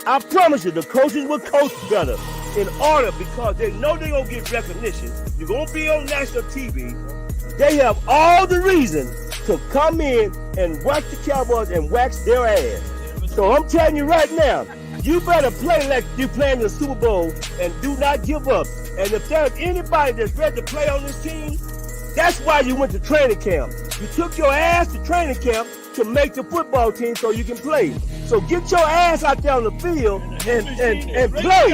I promise you, the coaches will coach better in order because they know they're going to get recognition. You're going to be on national TV. They have all the reason to come in and watch the Cowboys and wax their ass. So I'm telling you right now, you better play like you playing the Super Bowl and do not give up. And if there's anybody that's ready to play on this team, that's why you went to training camp. You took your ass to training camp to make the football team so you can play. So get your ass out there on the field and play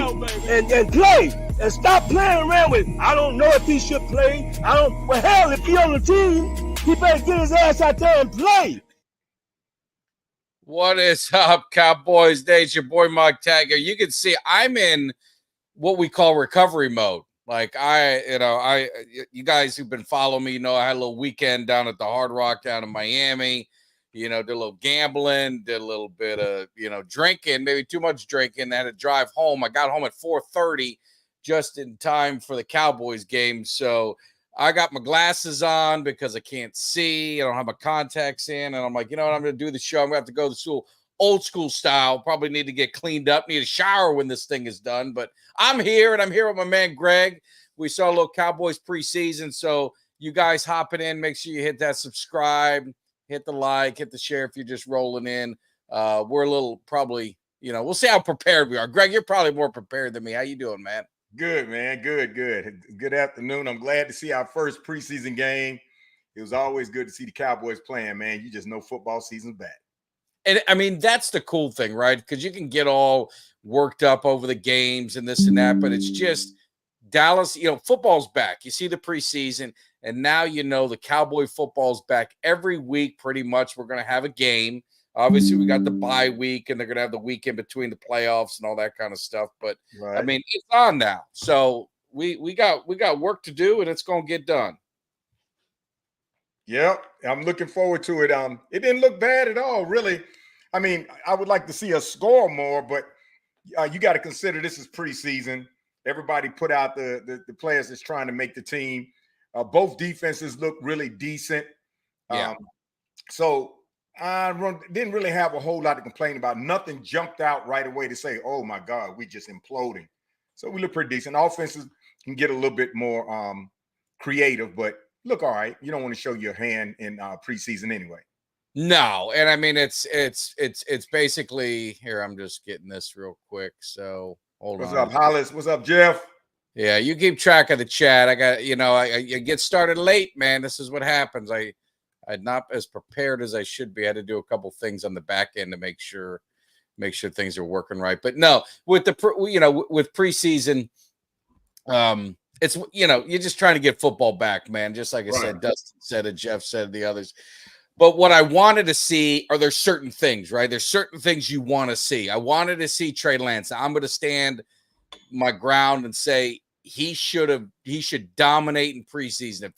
and play and stop playing around with. I don't know if he should play. Well, hell, if he on the team, he better get his ass out there and play. What is up, Cowboys Day? It's your boy Mike Tag. You can see I'm in what we call recovery mode. Like you guys who've been following me, I had a little weekend down at the Hard Rock down in Miami. Did a little gambling, did a little bit of, drinking, maybe too much drinking. I had to drive home. I got home at 4:30 just in time for the Cowboys game. So I got my glasses on because I can't see. I don't have my contacts in. And I'm like, I'm going to do the show. I'm going to have to go to school old school style. Probably need to get cleaned up, need a shower when this thing is done. But I'm here, and I'm here with my man Greg. We saw a little Cowboys preseason. So you guys hopping in, make sure you hit that subscribe. Hit the like, hit the share if you're just rolling in. We're a little probably, we'll see how prepared we are. Greg, you're probably more prepared than me. How you doing, man? Good, man. Good. Good afternoon. I'm glad to see our first preseason game. It was always good to see the Cowboys playing, man. You just know football season's back. And, I mean, that's the cool thing, right? Because you can get all worked up over the games and this and that, but it's just Dallas, football's back. You see the preseason. And now the Cowboy football's back every week pretty much. We're going to have a game. Obviously, we got the bye week, and they're going to have the week in between the playoffs and all that kind of stuff. But, right. I mean, it's on now. So we got work to do, and it's going to get done. Yep, I'm looking forward to it. It didn't look bad at all, really. I mean, I would like to see us score more, but you got to consider this is preseason. Everybody put out the players that's trying to make the team. Both defenses look really decent. Yeah. So I didn't really have a whole lot to complain about. Nothing jumped out right away to say, oh, my God, we just imploding. So we look pretty decent. Offenses can get a little bit more creative, but look all right. You don't want to show your hand in preseason anyway. No, and I mean, it's basically, here, I'm just getting this real quick. So hold on. What's up, Hollis? What's up, Jeff? Yeah, you keep track of the chat. I got, I get started late, man. This is what happens. I'm not as prepared as I should be. I had to do a couple things on the back end to make sure things are working right. But no, with with preseason, it's you're just trying to get football back, man. Just like I said, Dustin said it, Jeff said, the others. But what I wanted to see are there certain things, right? There's certain things you want to see. I wanted to see Trey Lance. I'm going to stand my ground and say he should dominate in preseason.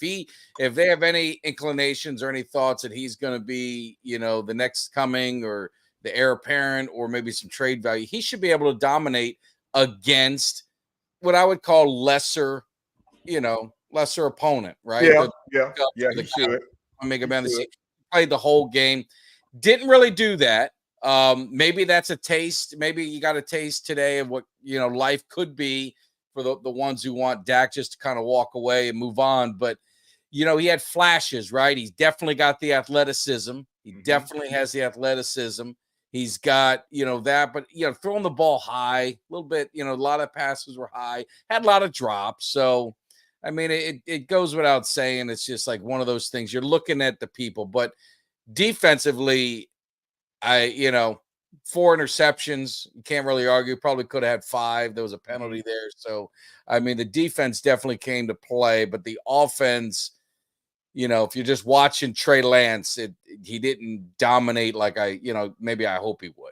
If they have any inclinations or any thoughts that he's going to be, the next coming or the heir apparent or maybe some trade value, he should be able to dominate against what I would call lesser opponent, right? Yeah. He should. Make a man played the whole game. Didn't really do that. Maybe that's a taste. Maybe you got a taste today of what life could be for the ones who want Dak just to kind of walk away and move on. But he had flashes, right? He's definitely got the athleticism. He definitely has the athleticism. He's got that, but throwing the ball high a little bit. A lot of passes were high. Had a lot of drops. So I mean, it goes without saying. It's just like one of those things. You're looking at the people, but defensively, 4 interceptions. You can't really argue. Probably could have had 5. There was a penalty there. So, I mean, the defense definitely came to play, but the offense, if you're just watching Trey Lance, he didn't dominate like maybe I hope he would.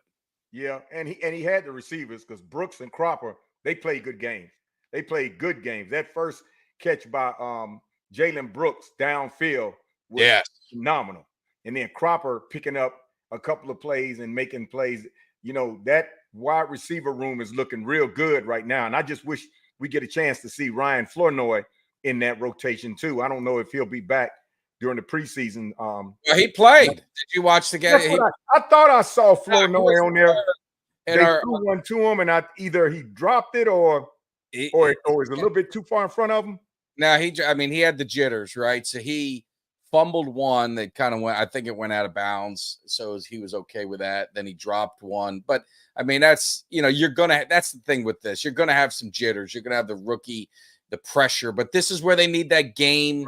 Yeah, and he had the receivers because Brooks and Cropper, they played good games. That first catch by Jalen Brooks downfield was phenomenal. And then Cropper picking up a couple of plays and making plays. That wide receiver room is looking real good right now. And I just wish we get a chance to see Ryan Flournoy in that rotation too. I don't know if he'll be back during the preseason. He played. Did you watch the game? I thought I saw Flournoy on there. And they threw one to him, and either he dropped it or is a little bit too far in front of him. Now he had the jitters, right? So he fumbled one that kind of went, I think it went out of bounds. So he was okay with that. Then he dropped one. But I mean, that's, that's the thing with this. You're going to have some jitters. You're going to have the rookie, the pressure, but this is where they need that game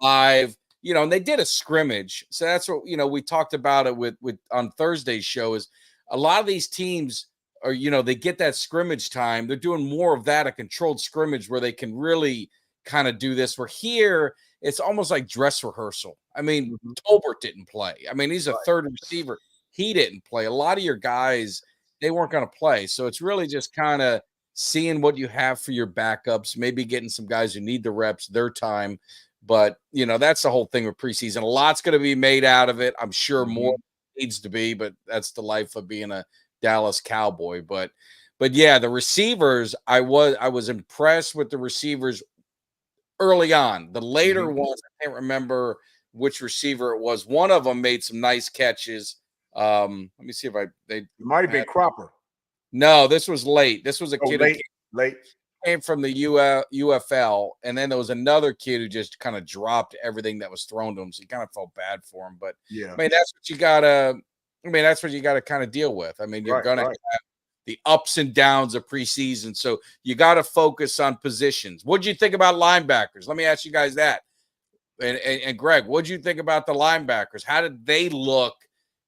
live, and they did a scrimmage. So that's what, we talked about it with on Thursday's show is a lot of these teams are, they get that scrimmage time. They're doing more of that, a controlled scrimmage where they can really kind of do this. Where here, it's almost like dress rehearsal. I mean, Tolbert didn't play. I mean, he's a third receiver. He didn't play. A lot of your guys, they weren't going to play. So it's really just kind of seeing what you have for your backups, maybe getting some guys who need the reps, their time. But, that's the whole thing with preseason. A lot's going to be made out of it. I'm sure more needs to be, but that's the life of being a Dallas Cowboy. But yeah, the receivers, I was impressed with the receivers early on. The later ones, I can't remember which receiver it was. One of them made some nice catches. Let me see if it might have been Cropper. No, this was late. This was a kid late. Came from the UFL, and then there was another kid who just kind of dropped everything that was thrown to him. So you kind of felt bad for him. But yeah, I mean, that's what you gotta kind of deal with. I mean, you're gonna have the ups and downs of preseason. So you got to focus on positions. What'd you think about linebackers? Let me ask you guys that. And Greg, what'd you think about the linebackers? How did they look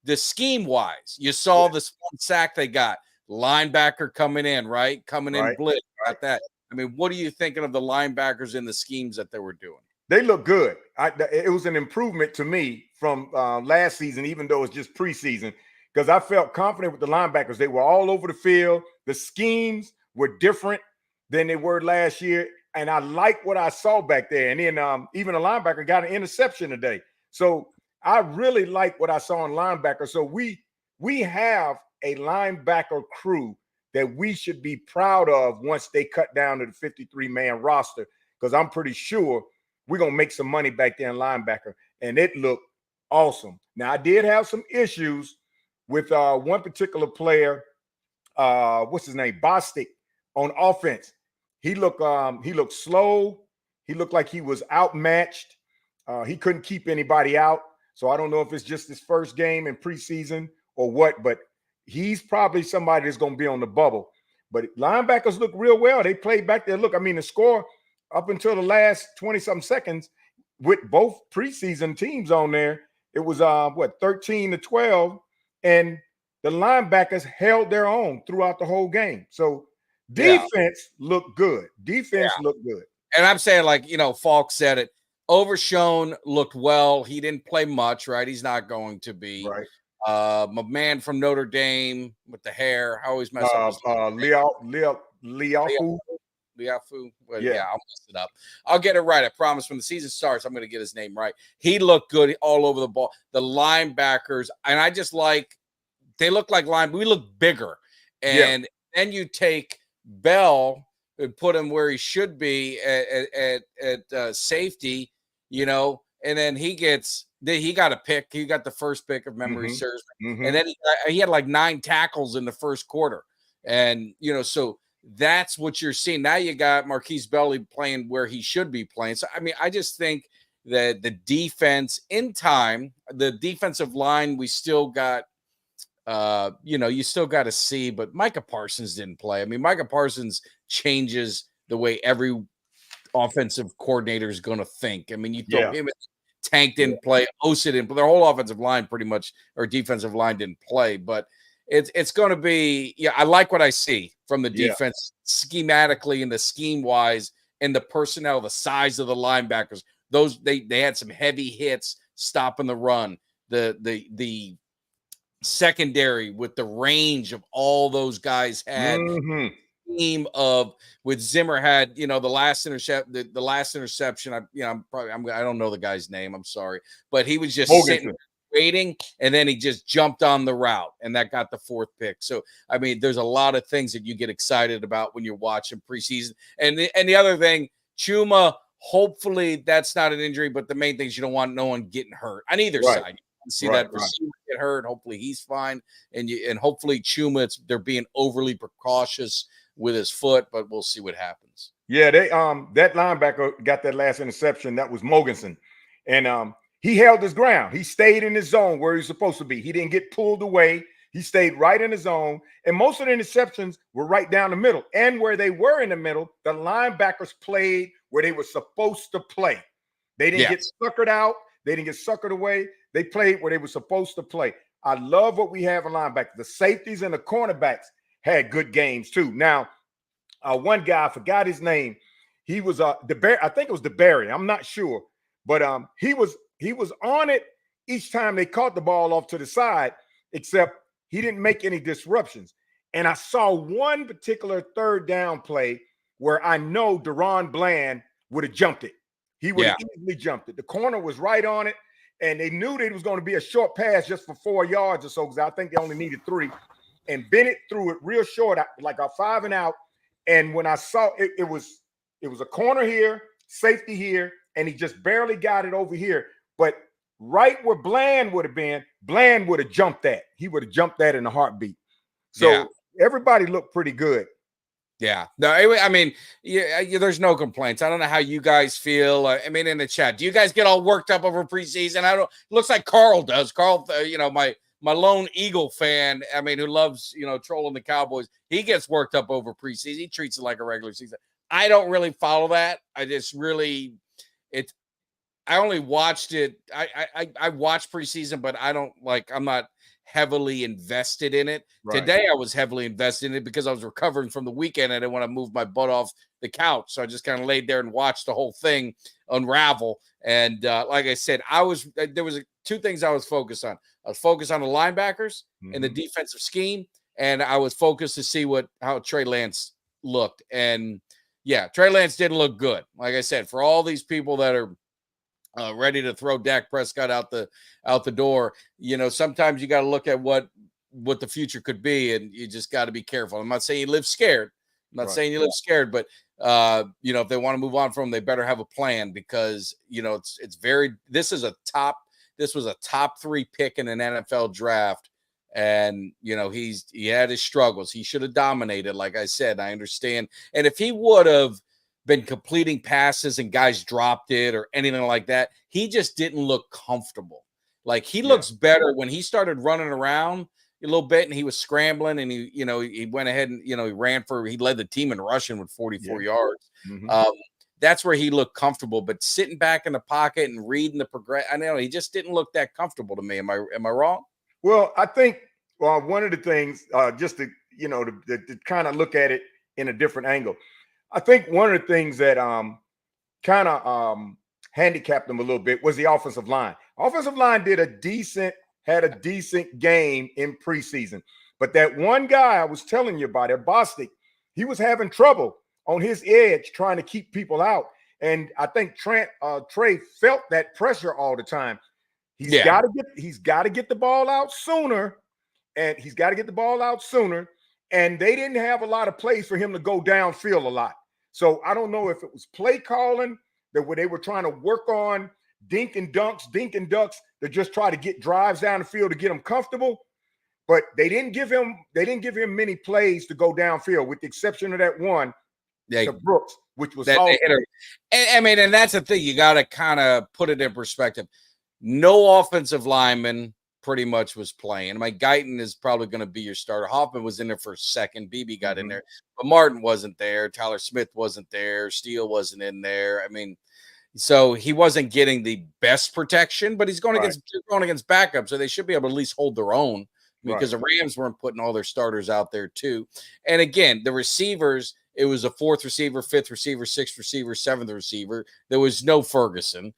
the scheme wise? You saw this one sack they got. Linebacker coming in, right? Coming in blitz, got that. I mean, what are you thinking of the linebackers in the schemes that they were doing? They look good. It was an improvement to me from last season, even though it's just preseason, because I felt confident with the linebackers. They were all over the field. The schemes were different than they were last year, and I like what I saw back there. And then even a linebacker got an interception today. So I really like what I saw in linebacker. So we have a linebacker crew that we should be proud of once they cut down to the 53-man roster, because I'm pretty sure we're going to make some money back there in linebacker. And it looked awesome. Now, I did have some issues with one particular player, what's his name, Bostic, on offense. He looked slow. He looked like he was outmatched. He couldn't keep anybody out. So I don't know if it's just his first game in preseason or what, but he's probably somebody that's going to be on the bubble. But linebackers look real well. They played back there. Look, I mean, the score up until the last 20-something seconds with both preseason teams on there, it was 13-12, and the linebackers held their own throughout the whole game. So defense looked good. Defense looked good. And I'm saying, like, Falk said it, Overshown looked well. He didn't play much, right? He's not going to be. Right. My man from Notre Dame with the hair. I always mess up his Liafu. Well, yeah, I'll mess it up. I'll get it right. I promise. When the season starts, I'm going to get his name right. He looked good all over the ball. The linebackers, and I just they look like we look bigger. And then you take Bell and put him where he should be at safety, and then he got a pick. He got the first pick of memory serves. And then he had like 9 tackles in the first quarter. And, so that's what you're seeing. Now you got Marquise Belly playing where he should be playing. So, I mean, I just think that the defense in time, the defensive line, we still got, you still got to see, but Micah Parsons didn't play. I mean, Micah Parsons changes the way every offensive coordinator is going to think. I mean, you throw him, Tank didn't play, Osa didn't play, their whole offensive line pretty much, or defensive line didn't play, but it's going to be, I like what I see from the defense schematically and the scheme wise and the personnel, the size of the linebackers. Those, they had some heavy hits stopping the run, the secondary with the range of all those guys had. Team of with Zimmer had the last interception. I don't know the guy's name. I'm sorry, but he was just sitting waiting, and then he just jumped on the route, and that got the 4th pick. So I mean, there's a lot of things that you get excited about when you're watching preseason. And the other thing, Chuma, hopefully that's not an injury, but the main thing is you don't want no one getting hurt on either side. You see that receiver get get hurt. Hopefully he's fine. And hopefully Chuma, they're being overly precautious with his foot, but we'll see what happens. Yeah, they that linebacker got that last interception. That was Mogensen. And he held his ground. He stayed in his zone where he's supposed to be. He didn't get pulled away. He stayed right in his zone. And most of the interceptions were right down the middle. And where they were in the middle, the linebackers played where they were supposed to play. They didn't get suckered out. They didn't get suckered away. They played where they were supposed to play. I love what we have in linebackers. The safeties and the cornerbacks had good games too. Now, one guy, I forgot his name. He was I think it was DeBerry. I'm not sure. But he was on it each time they caught the ball off to the side, except he didn't make any disruptions. And I saw one particular third down play where I know Deron Bland would have jumped it. He would have easily jumped it. The corner was right on it, and they knew that it was going to be a short pass just for 4 yards or so, because I think they only needed 3. And Bennett threw it real short, like a 5 and out. And when I saw it, it was a corner here, safety here, and he just barely got it over here. But right where Bland would have been, Bland would have jumped that. He would have jumped that in a heartbeat. So everybody looked pretty good. Yeah. No, I mean, there's no complaints. I don't know how you guys feel. I mean, in the chat, do you guys get all worked up over preseason? It looks like Carl does. Carl, my lone Eagle fan, I mean, who loves, trolling the Cowboys. He gets worked up over preseason. He treats it like a regular season. I don't really follow that. I just really, I only watched it. I watched preseason, but I'm not heavily invested in it. Right. Today I was heavily invested in it because I was recovering from the weekend. I didn't want to move my butt off the couch. So I just kind of laid there and watched the whole thing unravel. And like I said, there was 2 things I was focused on. I was focused on the linebackers and the defensive scheme. And I was focused to see how Trey Lance looked. And Trey Lance didn't look good. Like I said, for all these people that are ready to throw Dak Prescott out the door, sometimes you got to look at what the future could be, and you just got to be careful. I'm not saying you live scared. I'm not saying you live scared, but if they want to move on from him, they better have a plan, because this was a top 3 pick in an NFL draft. And, he had his struggles. He should have dominated. Like I said, I understand. And if he would have been completing passes and guys dropped it or anything like that, he just didn't look comfortable. Like, he looks better when he started running around a little bit and he was scrambling, and he went ahead and, he led the team in rushing with 44 yards. That's where he looked comfortable, but sitting back in the pocket and reading the progression, I know he just didn't look that comfortable to me. Am I wrong? Well, I think one of the things, just to kind of look at it in a different angle, I think one of the things that kind of handicapped them a little bit was the offensive line. Offensive line had a decent game in preseason, but that one guy I was telling you about, Bostic, he was having trouble on his edge trying to keep people out, and I think Trey felt that pressure all the time. He's got to get the ball out sooner, and they didn't have a lot of plays for him to go downfield a lot. So I don't know if it was play calling where they were trying to work on dink and ducks to just try to get drives down the field to get him comfortable, but they didn't give him many plays to go downfield, with the exception of that one to Brooks, which was awesome. And that's the thing, you got to kind of put it in perspective. No offensive lineman pretty much was playing. I mean, Guyton is probably going to be your starter. Hoffman was in there for a second. BB got in there, but Martin wasn't there. Tyler Smith wasn't there. Steele wasn't in there. I mean, so he wasn't getting the best protection, but he's going against backups, so they should be able to at least hold their own, because the Rams weren't putting all their starters out there too. And again, the receivers, it was a 4th receiver, 5th receiver, 6th receiver, 7th receiver. There was no Ferguson.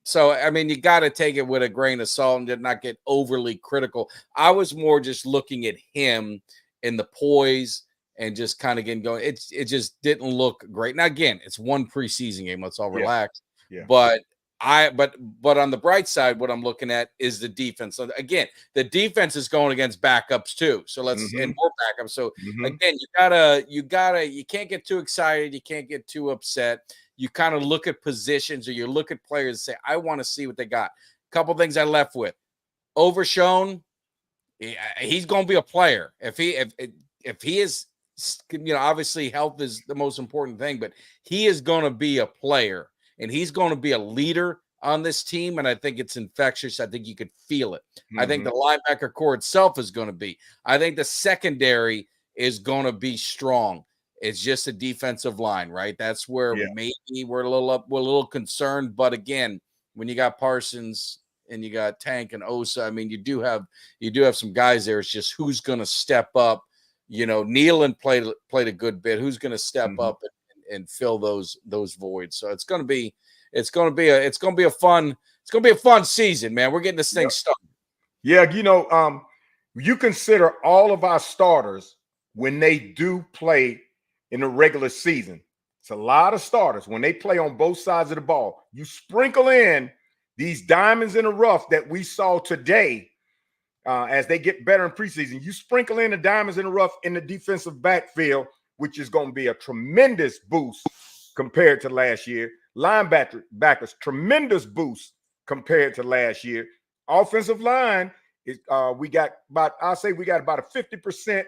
So I mean, you got to take it with a grain of salt and did not get overly critical. I was more just looking at him in the poise and just kind of getting going. It just didn't look great. Now again, it's one preseason game. Let's all relax. But on the bright side, what I'm looking at is the defense. So again, the defense is going against backups too. So let's and more backups. So again, you can't get too excited. You can't get too upset. You kind of look at positions, or you look at players and say, I want to see what they got. A couple things I left with. Overshown, he's going to be a player. If he is, obviously health is the most important thing, but he is going to be a player and he's going to be a leader on this team. And I think it's infectious. I think you could feel it. I think the linebacker core itself is going to be. I think the secondary is going to be strong. It's just a defensive line, right? That's where maybe we're a little concerned. But again, when you got Parsons and you got Tank and Osa, I mean, you do have some guys there. It's just who's going to step up. Nealon played a good bit. Who's going to step up and fill those voids? So it's going to be a fun season, man. We're getting this thing started. Yeah, you consider all of our starters when they do play in the regular season. It's a lot of starters when they play on both sides of the ball. You sprinkle in these diamonds in the rough that we saw today as they get better in preseason. You sprinkle in the diamonds in the rough in the defensive backfield, which is going to be a tremendous boost compared to last year. Linebackers, tremendous boost compared to last year. Offensive line is we got about a 50%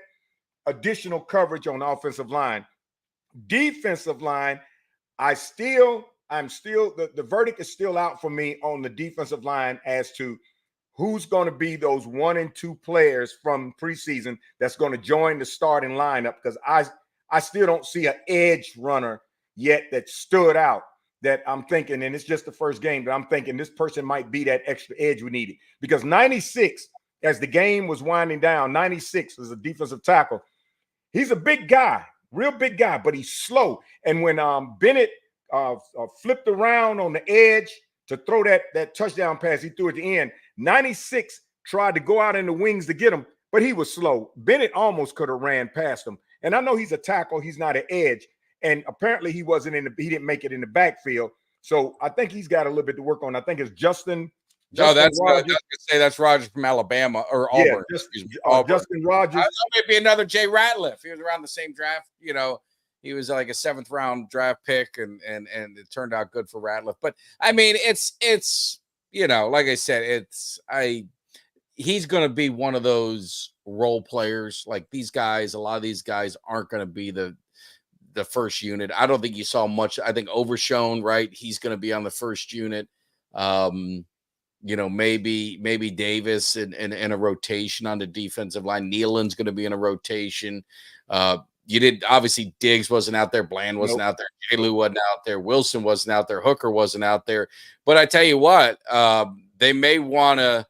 additional coverage on the offensive line. Defensive line, I'm still the verdict is still out for me on the defensive line as to who's going to be those 1 and 2 players from preseason that's going to join the starting lineup, because I still don't see an edge runner yet that stood out that I'm thinking, and it's just the first game, but I'm thinking this person might be that extra edge we needed. Because 96, as the game was winding down, 96 was a defensive tackle. He's a big guy, real big guy, but he's slow. And when Bennett flipped around on the edge to throw that touchdown pass he threw at the end, 96 tried to go out in the wings to get him, but he was slow. Bennett almost could have ran past him. And I know he's a tackle, he's not an edge. And apparently he didn't make it in the backfield. So I think he's got a little bit to work on. I think it's Justin Rogers. That's Rogers from Alabama or Auburn. Auburn. Justin Rogers. Maybe another Jay Ratliff. He was around the same draft. He was like a 7th round draft pick, and it turned out good for Ratliff. But I mean, it's like I said, he's going to be one of those role players. Like these guys, a lot of these guys aren't going to be the first unit. I don't think you saw much. I think Overshown, right? He's going to be on the first unit. Maybe Davis in a rotation on the defensive line. Nealon's going to be in a rotation. Obviously Diggs wasn't out there. Bland wasn't out there. J-Lou wasn't out there. Wilson wasn't out there. Hooker wasn't out there. But I tell you what, they may want to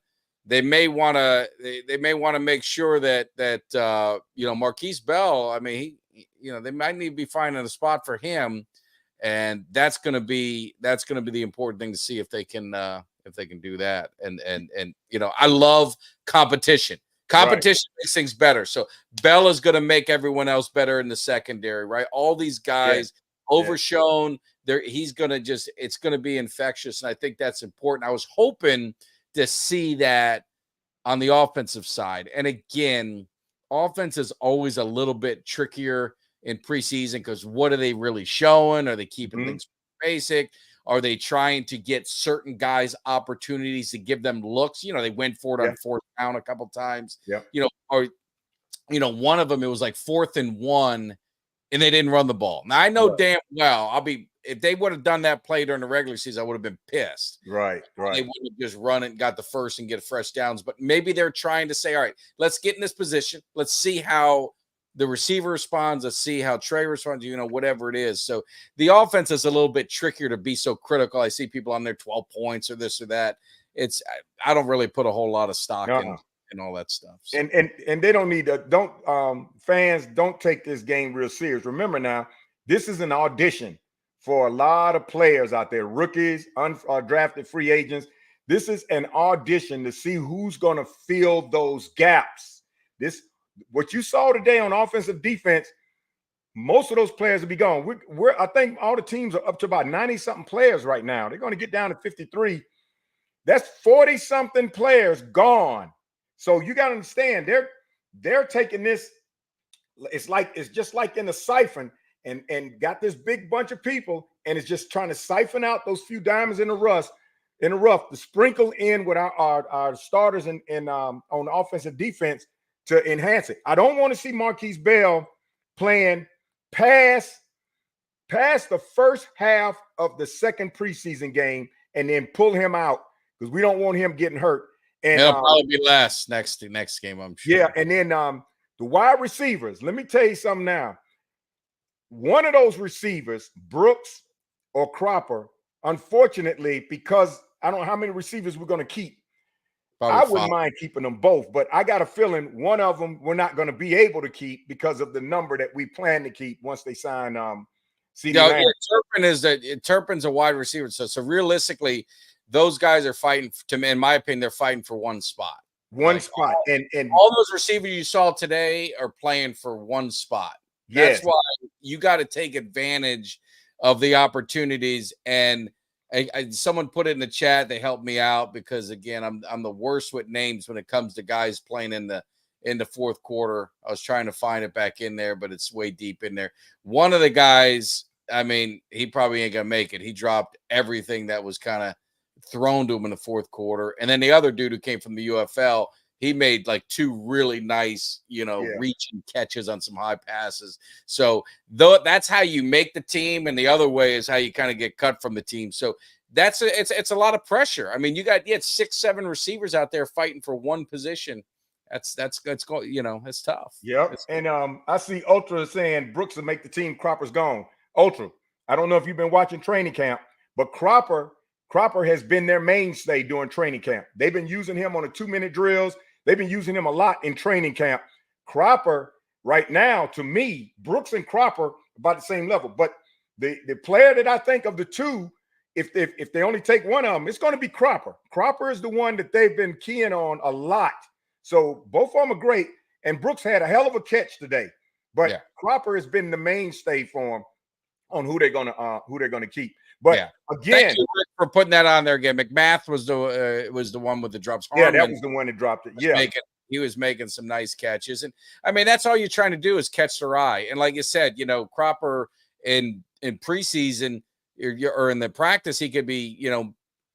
make sure that Marquise Bell, I mean, they might need to be finding a spot for him, and that's going to be the important thing to see if they can do that. And I love competition. Competition makes things better. So Bell is going to make everyone else better in the secondary, right? All these guys Overshown, it's going to be infectious, and I think that's important. I was hoping to see that on the offensive side, and again, offense is always a little bit trickier in preseason because what are they really showing? Are they keeping things basic? Are they trying to get certain guys opportunities to give them looks? They went for it on 4th down a couple times. One of them, it was like 4th and 1, and they didn't run the ball. Now I know damn well if they would have done that play during the regular season, I would have been pissed. Right. They would have just run it and got the first and get fresh downs. But maybe they're trying to say, all right, let's get in this position. Let's see how the receiver responds. Let's see how Trey responds, whatever it is. So the offense is a little bit trickier to be so critical. I see people on there 12 points or this or that. I don't really put a whole lot of stock in all that stuff. So. And they don't need fans don't take this game real serious. Remember now, this is an audition for a lot of players out there, rookies, undrafted free agents. This is an audition to see who's going to fill those gaps. What you saw today on offensive defense, most of those players will be gone. I think all the teams are up to about 90-something players right now. They're going to get down to 53. That's 40-something players gone. So you got to understand, they're taking this. It's just like in the siphon, and got this big bunch of people, and it's just trying to siphon out those few diamonds in the rough in the rough to sprinkle in with our starters and on offensive defense to enhance it. I don't want to see Marquise Bell playing past the first half of the second preseason game and then pull him out because we don't want him getting hurt. And he'll probably be last next game, I'm sure. Yeah, and then the wide receivers. Let me tell you something now. One of those receivers, Brooks or Cropper, unfortunately, because I don't know how many receivers we're going to keep. Probably I wouldn't mind keeping them both, but I got a feeling one of them we're not going to be able to keep because of the number that we plan to keep once they sign CeeDee Lamb. Turpin's a wide receiver. So realistically, those guys are fighting, in my opinion, they're fighting for one spot. One spot. And all those receivers you saw today are playing for one spot. Yes. That's why you got to take advantage of the opportunities. And someone put it in the chat. They helped me out because, again, I'm the worst with names when it comes to guys playing in the fourth quarter. I was trying to find it back in there, but it's way deep in there. One of the guys, I mean, he probably ain't going to make it. He dropped everything that was kind of thrown to him in the fourth quarter. And then the other dude who came from the UFL, he made like two really nice, reaching catches on some high passes. So that's how you make the team. And the other way is how you kind of get cut from the team. So it's a lot of pressure. I mean, you had 6-7 receivers out there fighting for one position. That's it's tough. Yep. And I see Ultra saying Brooks will make the team. Cropper's gone. Ultra, I don't know if you've been watching training camp, but Cropper has been their mainstay during training camp. They've been using him on the 2-minute drills. They've been using him a lot in training camp. Cropper, right now, to me, Brooks and Cropper about the same level. But the player that I think of the two, if they only take one of them, it's going to be Cropper. Cropper is the one that they've been keying on a lot. So both of them are great. And Brooks had a hell of a catch today. But Cropper has been the mainstay for him on who they're gonna keep. But again, thank you for putting that on there again. McMath was the one with the drops. Harmon, that was the one that dropped it. Yeah, he was making some nice catches, and I mean that's all you're trying to do is catch their eye. And like you said, Cropper in preseason or in the practice, he could be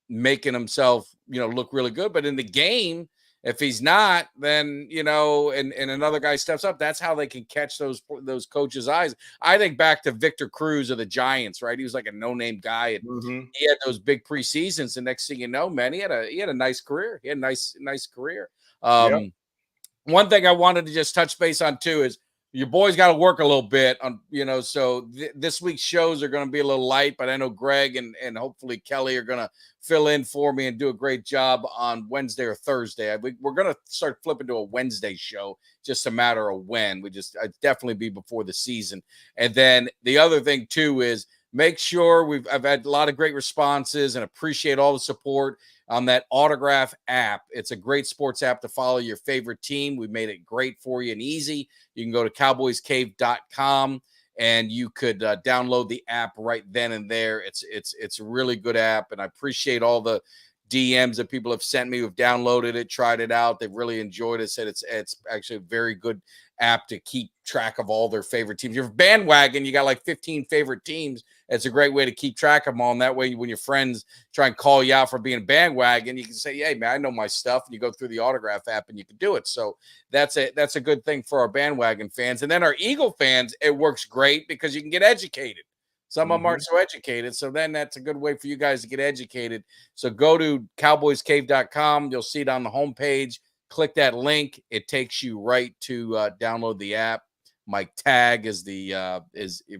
making himself look really good, but in the game, if he's not, then and another guy steps up. That's how they can catch those coaches' eyes. I think back to Victor Cruz of the Giants, right? He was like a no-name guy, and he had those big preseasons. And next thing you know, man, he had a nice career. He had a nice career. One thing I wanted to just touch base on too is your boys got to work a little bit on, so this week's shows are going to be a little light, but I know Greg and hopefully Kelly are going to fill in for me and do a great job on Wednesday or Thursday. We're going to start flipping to a Wednesday show, just a matter of when. I'd definitely be before the season. And then the other thing too is make sure I've had a lot of great responses and appreciate all the support on that Autograph app. It's a great sports app to follow your favorite team. We made it great for you and easy. You can go to cowboyscave.com and you could download the app right then and there. It's a really good app, and I appreciate all the DMs that people have sent me who've downloaded it, tried it out. They've really enjoyed it. Said it's actually a very good app to keep track of all their favorite teams. You're bandwagon, you got like 15 favorite teams. It's a great way to keep track of them all. And that way, when your friends try and call you out for being bandwagon, you can say, hey, man, I know my stuff. And you go through the Autograph app and you can do it. So that's a good thing for our bandwagon fans. And then our Eagle fans, it works great because you can get educated. Some of them aren't so educated. So then that's a good way for you guys to get educated. So go to cowboyscave.com. You'll see it on the homepage. Click that link. It takes you right to download the app. Mike Tag is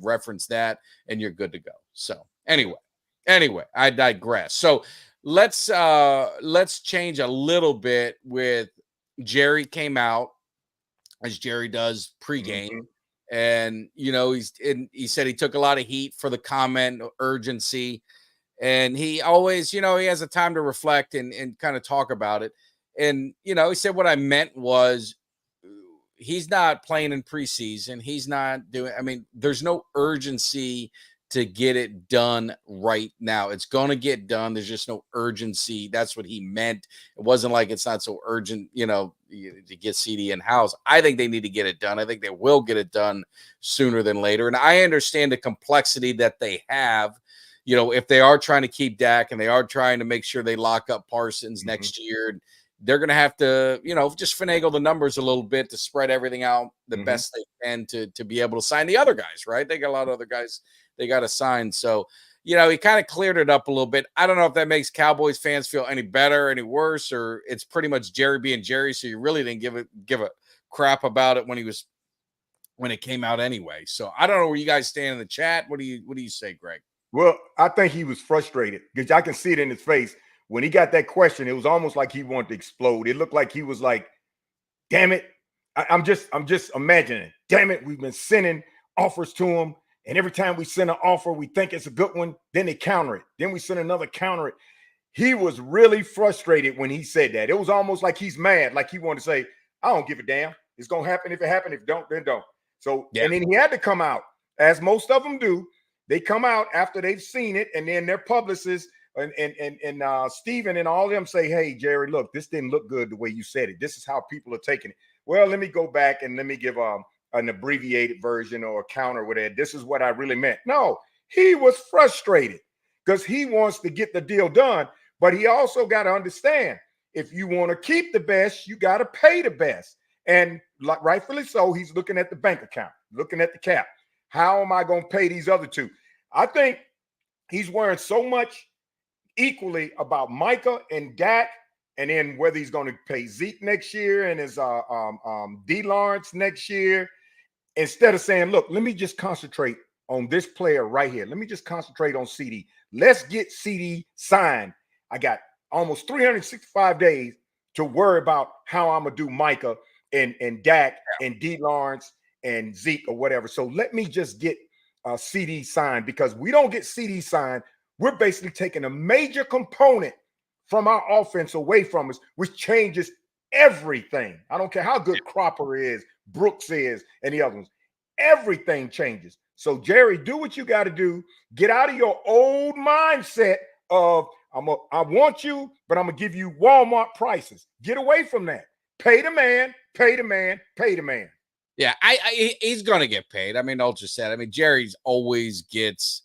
reference that, and you're good to go. So anyway, I digress. So let's change a little bit with Jerry came out as Jerry does pregame. And, he said he took a lot of heat for the comment urgency, and he always, he has a time to reflect and kind of talk about it. And, he said, what I meant was he's not playing in preseason. He's not doing, there's no urgency to get it done right now. It's going to get done. There's just no urgency. That's what he meant. It wasn't like it's not so urgent, to get CD in house. I think they need to get it done. I think they will get it done sooner than later. And I understand the complexity that they have. if they are trying to keep Dak and they are trying to make sure they lock up Parsons next year, they're going to have to, just finagle the numbers a little bit to spread everything out the best they can to be able to sign the other guys, right? They got a lot of other guys they got to sign. So, he kind of cleared it up a little bit. I don't know if that makes Cowboys fans feel any better, any worse, or it's pretty much Jerry being Jerry. So you really didn't give a crap about it when it came out anyway. So I don't know where you guys stand in the chat. What do you say, Greg? Well, I think he was frustrated because I can see it in his face. When he got that question, it was almost like he wanted to explode. It looked like he was like, damn it. I'm just imagining, damn it, we've been sending offers to him. And every time we send an offer, we think it's a good one. Then they counter it. Then we send another counter it. He was really frustrated when he said that. It was almost like he's mad, like he wanted to say, I don't give a damn. It's going to happen. If it happens, if it don't, then don't. So, And then he had to come out, as most of them do. They come out after they've seen it, and then their publicists and Steven and all of them say, hey, Jerry, look, this didn't look good the way you said it. This is how people are taking it. Well, let me go back and let me give an abbreviated version or a counter with it. This is what I really meant. No, he was frustrated because he wants to get the deal done, but he also got to understand, if you want to keep the best, you got to pay the best. And rightfully so, he's looking at the bank account, looking at the cap. How am I going to pay these other two? I think he's worrying so much equally about Micah and Dak, and then whether he's going to pay Zeke next year and his D. Lawrence next year, instead of saying, look, let me just concentrate on this player right here. Let me just concentrate on CD. Let's get CD signed. I got almost 365 days to worry about how I'm going to do Micah and Dak and D. Lawrence and Zeke or whatever. So let me just get CD signed, because we don't get CD signed, we're basically taking a major component from our offense away from us, which changes everything. I don't care how good Cropper is, Brooks is, and the other ones. Everything changes. So, Jerry, do what you got to do. Get out of your old mindset of, I want you, but I'm going to give you Walmart prices. Get away from that. Pay the man, pay the man, pay the man. Yeah, he's going to get paid. I mean, Ultra said, Jerry's always gets,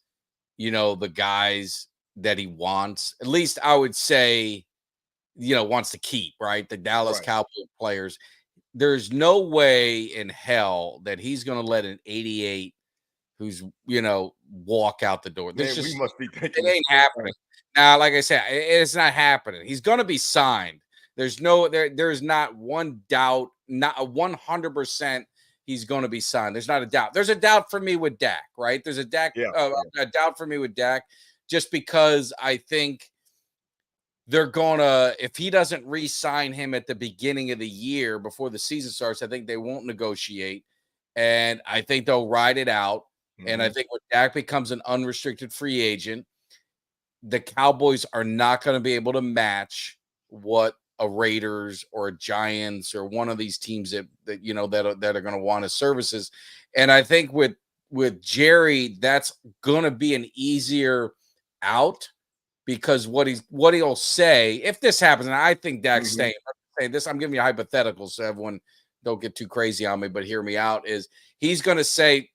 the guys that he wants. At least I would say, wants to keep, right? The Dallas Cowboys players. There's no way in hell that he's going to let an 88 who's, walk out the door. Man, we must be thinking it ain't happening. Now, like I said, it's not happening. He's going to be signed. There's not one doubt, not a 100% he's going to be signed. There's not a doubt. There's a doubt for me with Dak, right? There's a doubt for me with Dak, just because I think they're going to, if he doesn't re-sign him at the beginning of the year before the season starts, I think they won't negotiate. And I think they'll ride it out. Mm-hmm. And I think when Dak becomes an unrestricted free agent, the Cowboys are not going to be able to match what a Raiders or a Giants or one of these teams that are going to want his services. And I think with Jerry, that's going to be an easier out, because what he'll say if this happens, and I think Dak's staying. I'm giving you hypotheticals, so everyone don't get too crazy on me, but hear me out. Is he's going to say,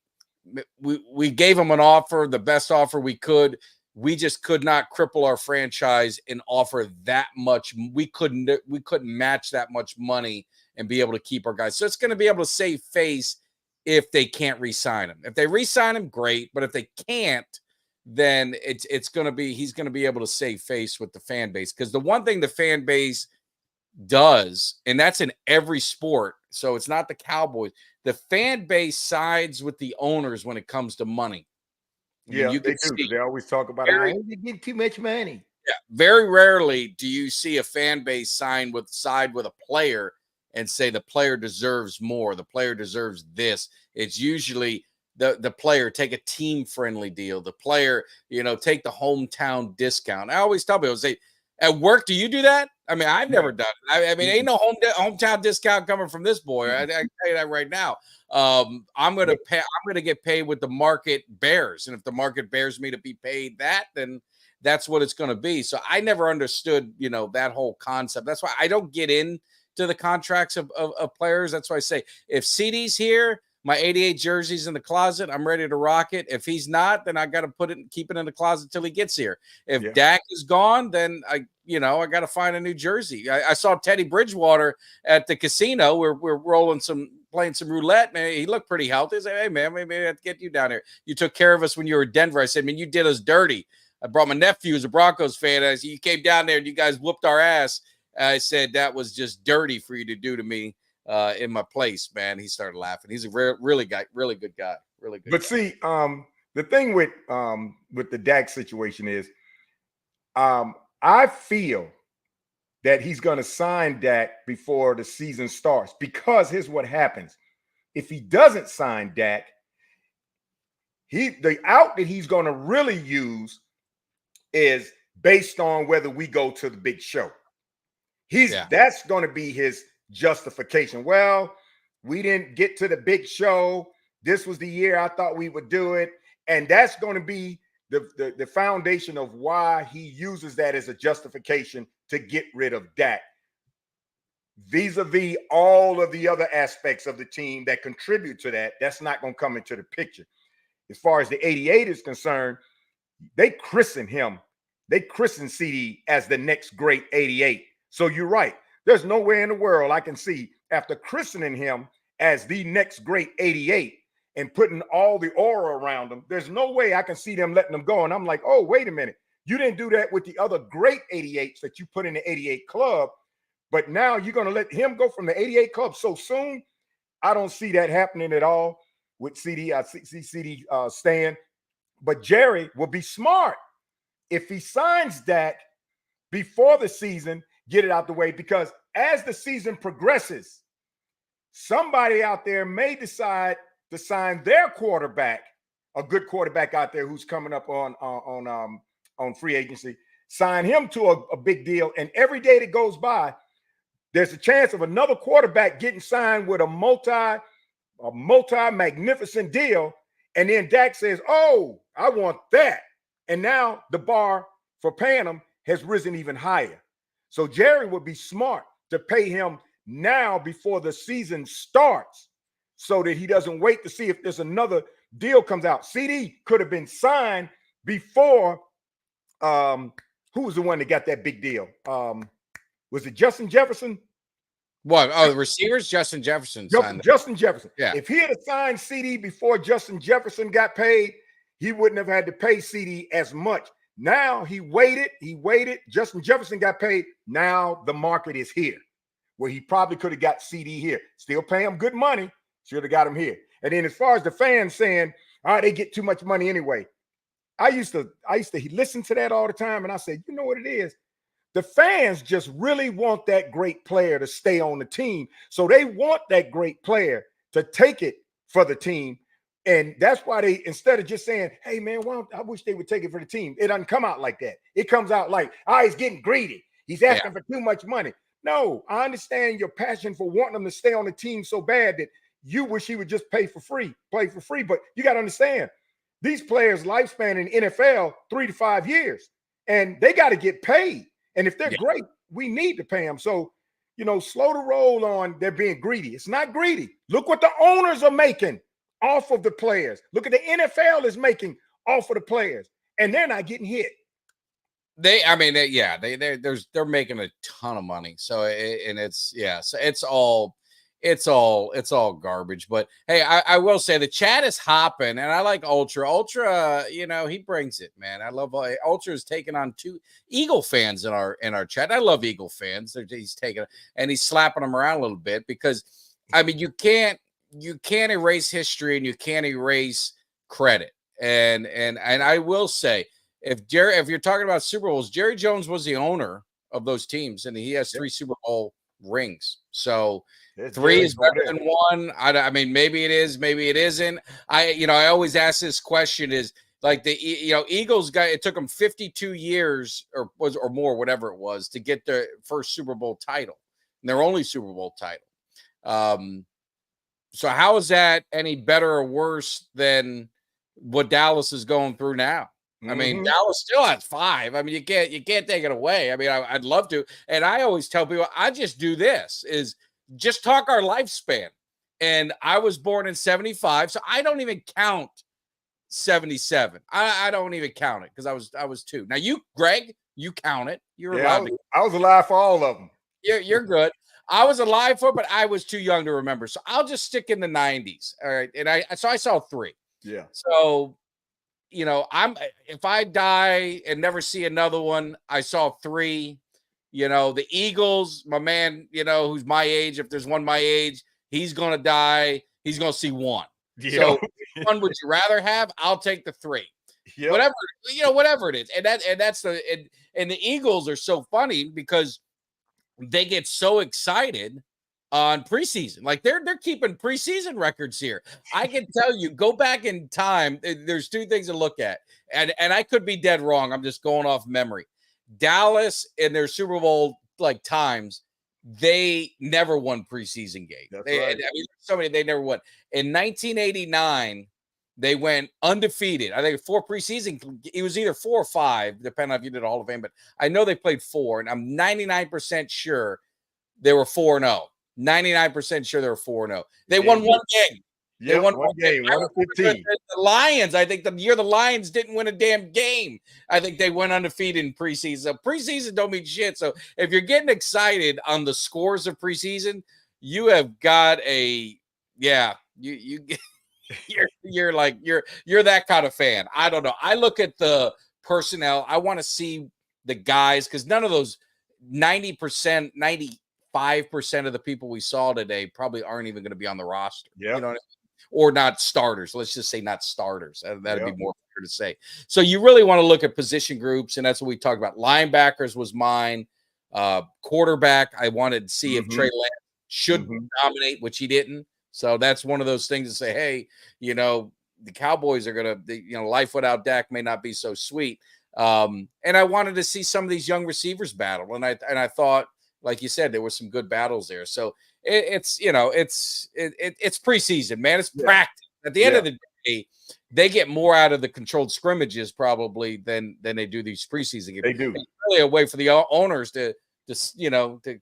we gave him an offer, the best offer we could. We just could not cripple our franchise and offer that much. We couldn't match that much money and be able to keep our guys. So it's going to be able to save face if they can't re-sign him. If they re-sign him, great. But if they can't, then he's going to be able to save face with the fan base. Because the one thing the fan base does, and that's in every sport, so it's not the Cowboys, the fan base sides with the owners when it comes to money. Yeah, they do. They always talk about they get too much money. Yeah, very rarely do you see a fan base side with a player and say the player deserves more, the player deserves this. It's usually the player take a team-friendly deal. The player, take the hometown discount. I always tell people, say, at work, do you do that? I've never done it. Ain't no hometown discount coming from this boy. I can tell you that right now. I'm going to get paid what the market bears. And if the market bears me to be paid that, then that's what it's going to be. So I never understood, that whole concept. That's why I don't get into the contracts of players. That's why I say, if CD's here, My 88 jersey's in the closet. I'm ready to rock it. If he's not, then I got to keep it in the closet till he gets here. If Dak is gone, then I got to find a new jersey. I saw Teddy Bridgewater at the casino. We're playing some roulette, and he looked pretty healthy. I said, hey man, maybe I have to get you down here. You took care of us when you were in Denver. I said, man, you did us dirty. I brought my nephew who's a Broncos fan. I said, you came down there and you guys whooped our ass. I said, that was just dirty for you to do to me in my place, man. He started laughing. He's a really good guy. But see, the thing with the Dak situation is I feel that he's going to sign Dak before the season starts, because here's what happens. If he doesn't sign Dak, the out that he's going to really use is based on whether we go to the big show. That's going to be his justification. Well, we didn't get to the big show. This was the year I thought we would do it. And that's going to be the foundation of why he uses that as a justification to get rid of Dak, vis-a-vis all of the other aspects of the team that contribute to that. That's not going to come into the picture. As far as the 88 is concerned, they christened him. They christened CD as the next great 88. So you're right. There's nowhere in the world I can see, after christening him as the next great 88 and putting all the aura around him, there's no way I can see them letting them go. And I'm like, oh, wait a minute. You didn't do that with the other great 88s that you put in the 88 club, but now you're going to let him go from the 88 club so soon? I don't see that happening at all with CD. I see CD staying. But Jerry will be smart if he signs Dak before the season, get it out the way, because as the season progresses, somebody out there may decide to sign their quarterback, a good quarterback out there who's coming up on free agency, sign him to a big deal. And every day that goes by, there's a chance of another quarterback getting signed with a multi-magnificent deal. And then Dak says, oh, I want that. And now the bar for paying him has risen even higher. So Jerry would be smart to pay him now before the season starts, so that he doesn't wait to see if there's another deal comes out. CD could have been signed before. Who was the one that got that big deal? Was it Justin Jefferson? What? Oh, the receivers? Justin Jefferson. Justin Jefferson. Yeah. If he had signed CD before Justin Jefferson got paid, he wouldn't have had to pay CD as much. Now he waited. Justin Jefferson got paid. Now the market is here, where he probably could have got CD here. Still pay him good money. Should have got him here. And then as far as the fans saying, all right, they get too much money anyway. I used to listen to that all the time. And I said, you know what it is? The fans just really want that great player to stay on the team. So they want that great player to take it for the team. And that's why they, instead of just saying, hey, man, I wish they would take it for the team. It doesn't come out like that. It comes out like, he's getting greedy. He's asking for too much money. No, I understand your passion for wanting them to stay on the team so bad that you wish he would just play for free. But you got to understand, these players' lifespan in the NFL, 3 to 5 years, and they got to get paid. And if they're great, we need to pay them. So, slow the roll on they're being greedy. It's not greedy. Look what the owners are making off of the players. Look at the NFL is making off of the players, and they're not getting hit. They're making a ton of money. So it's all garbage. But hey, I will say the chat is hopping, and I like Ultra. He brings it, man. I love Ultra is taking on 2 Eagle fans in our chat. I love Eagle fans. He's taking and he's slapping them around a little bit, because you can't erase history and you can't erase credit. And I will say, if you're talking about Super Bowls, Jerry Jones was the owner of those teams, and he has 3 Super Bowl rings. So 3 is better than 1. I mean, maybe it is, maybe it isn't. I always ask this question: is like the Eagles guy? It took them 52 years or more, whatever it was, to get their first Super Bowl title, and their only Super Bowl title. So how is that any better or worse than what Dallas is going through now? I mean, Dallas still has 5. I mean, you can't take it away. I mean, I'd love to. And I always tell people, I just do this, is just talk our lifespan. And I was born in 75, so I don't even count 77. I don't even count it because I was 2. Now you, Greg, you count it. You're allowed I was alive for all of them. You're good. I was alive for it, but I was too young to remember. So I'll just stick in the 90s. All right. And I saw 3. Yeah. So, if I die and never see another one, I saw 3. The Eagles, my man, who's my age, if there's one my age, he's going to die. He's going to see 1. Yeah. So one would you rather have? I'll take the 3. Yep. Whatever it is. And the Eagles are so funny because they get so excited on preseason. Like they're keeping preseason records here. I can tell you, go back in time. There's 2 things to look at. And I could be dead wrong. I'm just going off memory. Dallas in their Super Bowl times, they never won preseason games. They never won. In 1989, they went undefeated. I think 4 preseason. It was either 4 or 5, depending on if you did a Hall of Fame. But I know they played 4, and I'm 99% sure they were 4-0. 99% sure they were 4-0. They won 1 game. They won one game, 1-15. The Lions, I think the year the Lions didn't win a damn game, I think they went undefeated in preseason. So preseason don't mean shit. So if you're getting excited on the scores of preseason, you have got you're that kind of fan. I don't know. I look at the personnel. I want to see the guys because none of those 90%, 95% of the people we saw today probably aren't even going to be on the roster. Yeah. You know what I mean? Or not starters. Let's just say not starters. That'd be more fair to say. So you really want to look at position groups, and that's what we talked about. Linebackers was mine. Quarterback, I wanted to see if Trey Lance should dominate, which he didn't. So that's one of those things to say, hey, the Cowboys are going to, life without Dak may not be so sweet. And I wanted to see some of these young receivers battle. And I thought, like you said, there were some good battles there. So it's preseason, man. It's practice. At the end of the day, they get more out of the controlled scrimmages probably than they do these preseason games. They do. It's really a way for the owners to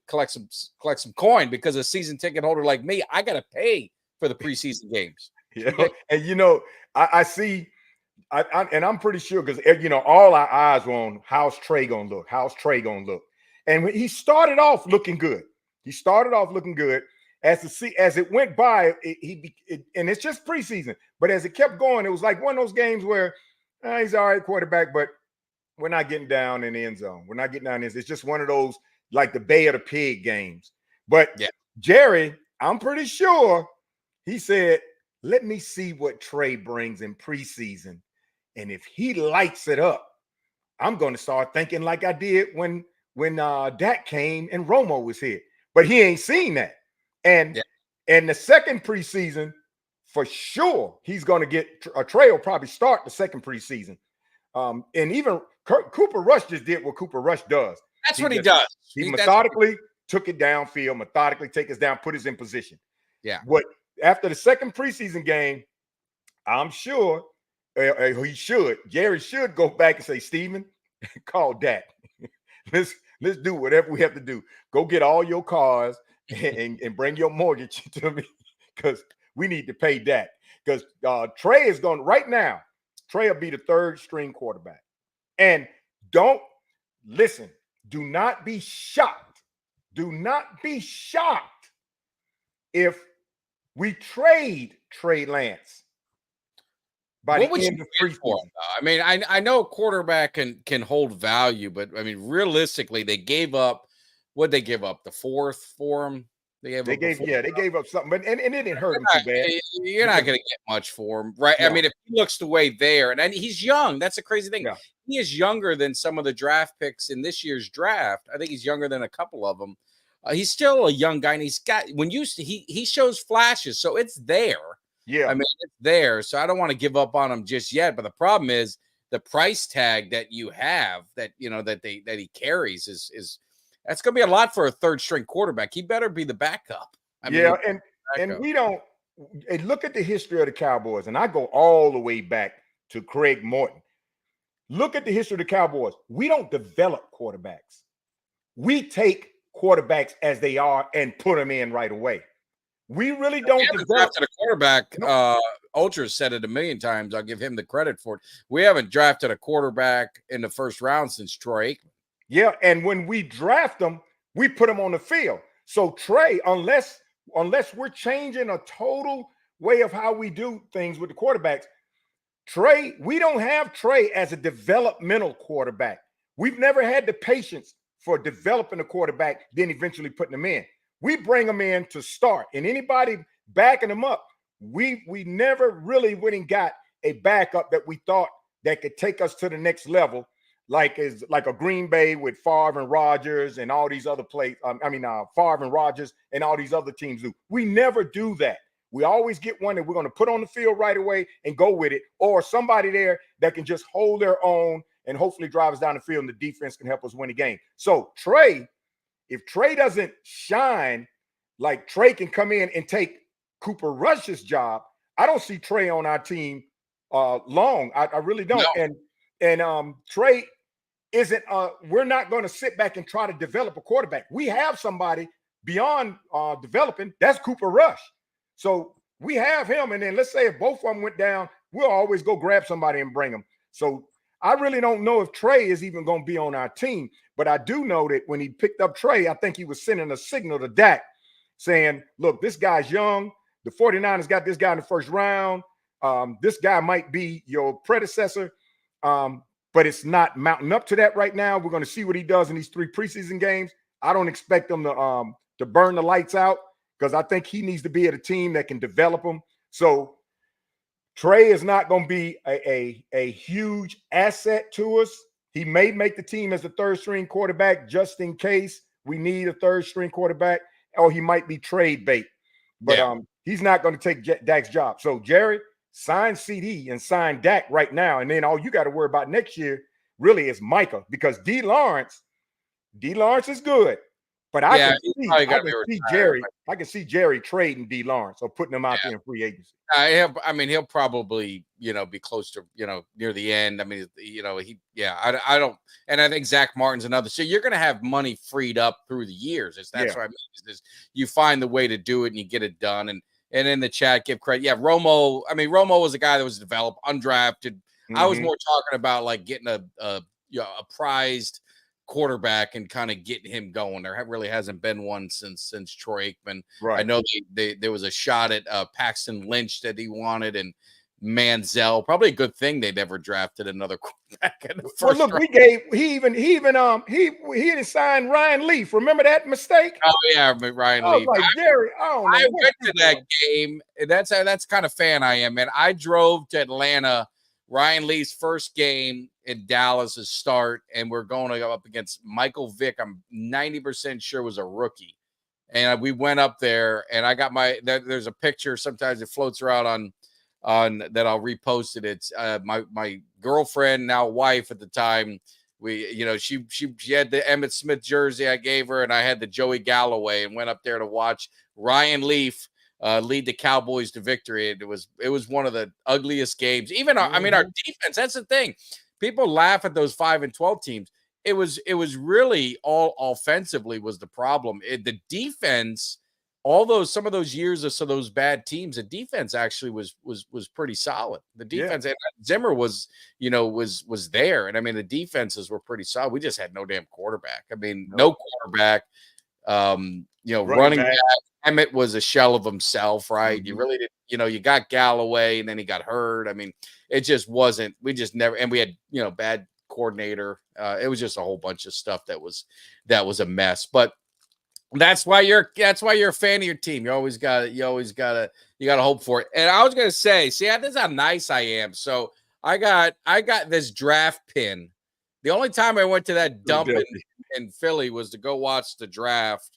collect some coin, because a season ticket holder like me, I got to pay for the preseason games. Yeah. And I see, and I'm pretty sure because all our eyes were on how's Trey gonna look. And he started off looking good. As it went by, and it's just preseason. But as it kept going, it was like one of those games where he's all right quarterback, but we're not getting down in the end zone. We're not getting down in. It's just one of those like the Bay of the Pig games. But Jerry, I'm pretty sure he said, "Let me see what Trey brings in preseason, and if he lights it up, I'm going to start thinking like I did when Dak came and Romo was here." But he ain't seen that. And the second preseason, for sure, he's going to get Trey will probably start the second preseason. And even Cooper Rush just did what Cooper Rush does. That's what he does. He methodically took it downfield, methodically take us down, put us in position. Yeah. What after the second preseason game, I'm sure Jerry should go back and say, "Steven, call Dak. Let's do whatever we have to do. Go get all your cars and bring your mortgage to me, because we need to pay Dak." Because Trey is going right now. Trey will be the 3rd string quarterback. And do not be shocked. Do not be shocked if we trade Trey Lance by the end of preseason. I mean, I know a quarterback can hold value, but I mean, realistically, they gave up. What'd they give up? The 4th for him? They gave up something, but and it didn't hurt him too bad. You're not going to get much for him, right? No. I mean, if he looks the way there, and he's young, that's the crazy thing. Yeah. He is younger than some of the draft picks in this year's draft. I think he's younger than a couple of them. He's still a young guy, and he shows flashes, so it's there. Yeah, I mean, it's there, so I don't want to give up on him just yet. But the problem is the price tag that you have, that he carries is that's going to be a lot for a 3rd string quarterback. He better be the backup. And we don't look at the history of the Cowboys, and I go all the way back to Craig Morton. Look at the history of the Cowboys. We don't develop quarterbacks. We take quarterbacks as they are and put them in right away. We really don't develop drafted a quarterback. Ultra said it a million times. I'll give him the credit for it. We haven't drafted a quarterback in the first round since Troy Aikman. Yeah, and when we draft them, we put them on the field. So Trey, unless we're changing a total way of how we do things with the quarterbacks, Trey, we don't have Trey as a developmental quarterback. We've never had the patience for developing a quarterback, then eventually putting them in. We bring them in to start, and anybody backing them up, we never really went and got a backup that we thought that could take us to the next level, like a Green Bay with Favre and Rodgers and all these other Favre and Rodgers and all these other teams do. We never do that. We always get one that we're going to put on the field right away and go with it, or somebody there that can just hold their own and hopefully drive us down the field and the defense can help us win the game. So Trey, if Trey doesn't shine, like Trey can come in and take Cooper Rush's job, I don't see Trey on our team long. I really don't. No. And Trey isn't we're not going to sit back and try to develop a quarterback. We have somebody beyond developing. That's Cooper Rush. So we have him, and then let's say if both of them went down, we'll always go grab somebody and bring them. So I really don't know if Trey is even going to be on our team, but I do know that when he picked up Trey, I think he was sending a signal to Dak saying, look, this guy's young. The 49ers got this guy in the first round. This guy might be your predecessor, but it's not mounting up to that right now. We're going to see what he does in these 3 preseason games. I don't expect him to burn the lights out, because I think he needs to be at a team that can develop him. So Trey is not going to be a huge asset to us. He may make the team as a 3rd-string quarterback just in case we need a 3rd-string quarterback, or he might be trade bait. But he's not going to take Dak's job. So, Jerry, sign CD and sign Dak right now, and then all you got to worry about next year really is Micah, because D. Lawrence is good. But I can see Jerry trading D. Lawrence or putting him out there in free agency. He'll probably, be close to, near the end. I don't, and I think Zach Martin's another. So you're going to have money freed up through the years. That's what I mean. You find the way to do it and you get it done. And in the chat, give credit. Yeah, Romo. Romo was a guy that was developed, undrafted. I was more talking about like getting a prized quarterback and kind of getting him going. There really hasn't been one since Troy Aikman. Right. I know there was a shot at Paxton Lynch that he wanted, and Manziel. Probably a good thing they never drafted another quarterback in the first round. He didn't sign Ryan Leaf. Remember that mistake? Oh yeah, Ryan Leaf. Like, Jerry, I went to that game. That's kind of fan I am, man. I drove to Atlanta. Ryan Leaf's first game in Dallas' start, and we're going to go up against Michael Vick. I'm 90% sure was a rookie. And we went up there, and I got there's a picture. Sometimes it floats around on that I'll repost it. It's my girlfriend, now wife at the time. She had the Emmitt Smith jersey I gave her, and I had the Joey Galloway, and went up there to watch Ryan Leaf lead the Cowboys to victory. It was one of the ugliest games. Even our defense. That's the thing. People laugh at those 5-12 teams. It was really all offensively was the problem. The defense, some of those years of those bad teams, the defense actually was pretty solid. The defense, and Zimmer was there, and the defenses were pretty solid. We just had no damn quarterback. No quarterback. Running back. Emmett was a shell of himself, right? You really did, you got Galloway and then he got hurt. It just wasn't, we just never, and we had, bad coordinator. It was just a whole bunch of stuff that was a mess. But that's why you're a fan of your team. You gotta hope for it. And I was gonna say, see, this is how nice I am. So I got this draft pin. The only time I went to that dump in Philly was to go watch the draft.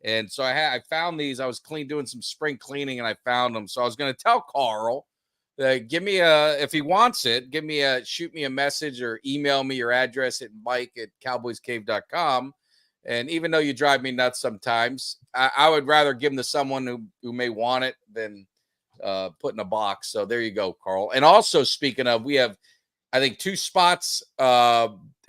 And so I found these. I was doing some spring cleaning, and I found them. So I was going to tell Carl, give me if he wants it, shoot me a message or email me your address at mike@cowboyscave.com. And even though you drive me nuts sometimes, I would rather give them to someone who may want it than put in a box. So there you go, Carl. And also, speaking of, we have, I think, 2 spots,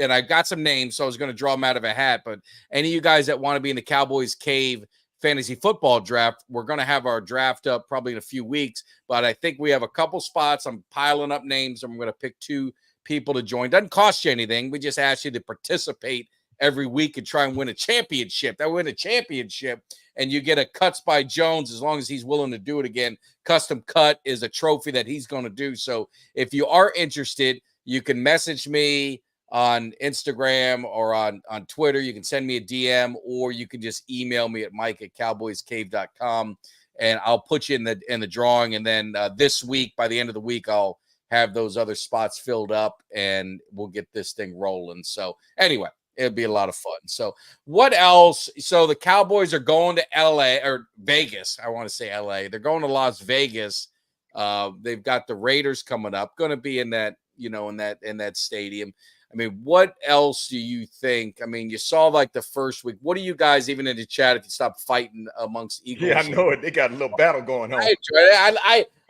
and I got some names, so I was going to draw them out of a hat. But any of you guys that want to be in the Cowboys Cave fantasy football draft. We're going to have our draft up probably in a few weeks, but I think we have a couple spots. I'm piling up names. I'm going to pick 2 people to join. Doesn't cost you anything. We just ask you to participate every week and try and win a championship. That win a championship, and you get a Cuts by Jones as long as he's willing to do it again. Custom cut is a trophy that he's going to do. So if you are interested, you can message me on Instagram or on Twitter. You can send me a DM, or you can just email me at mike@cowboyscave.com, and I'll put you in the drawing. And then this week, by the end of the week, I'll have those other spots filled up, and we'll get this thing rolling. So anyway, it'll be a lot of fun. So what else? So the Cowboys are going to LA or Vegas. I want to say LA. They're going to Las Vegas. They've got the Raiders coming up, going to be in that, in that stadium. I mean, what else do you think? I mean, you saw like the first week. What do you guys, even in the chat, if you stop fighting amongst Eagles? Yeah, I know it. They got a little battle going on.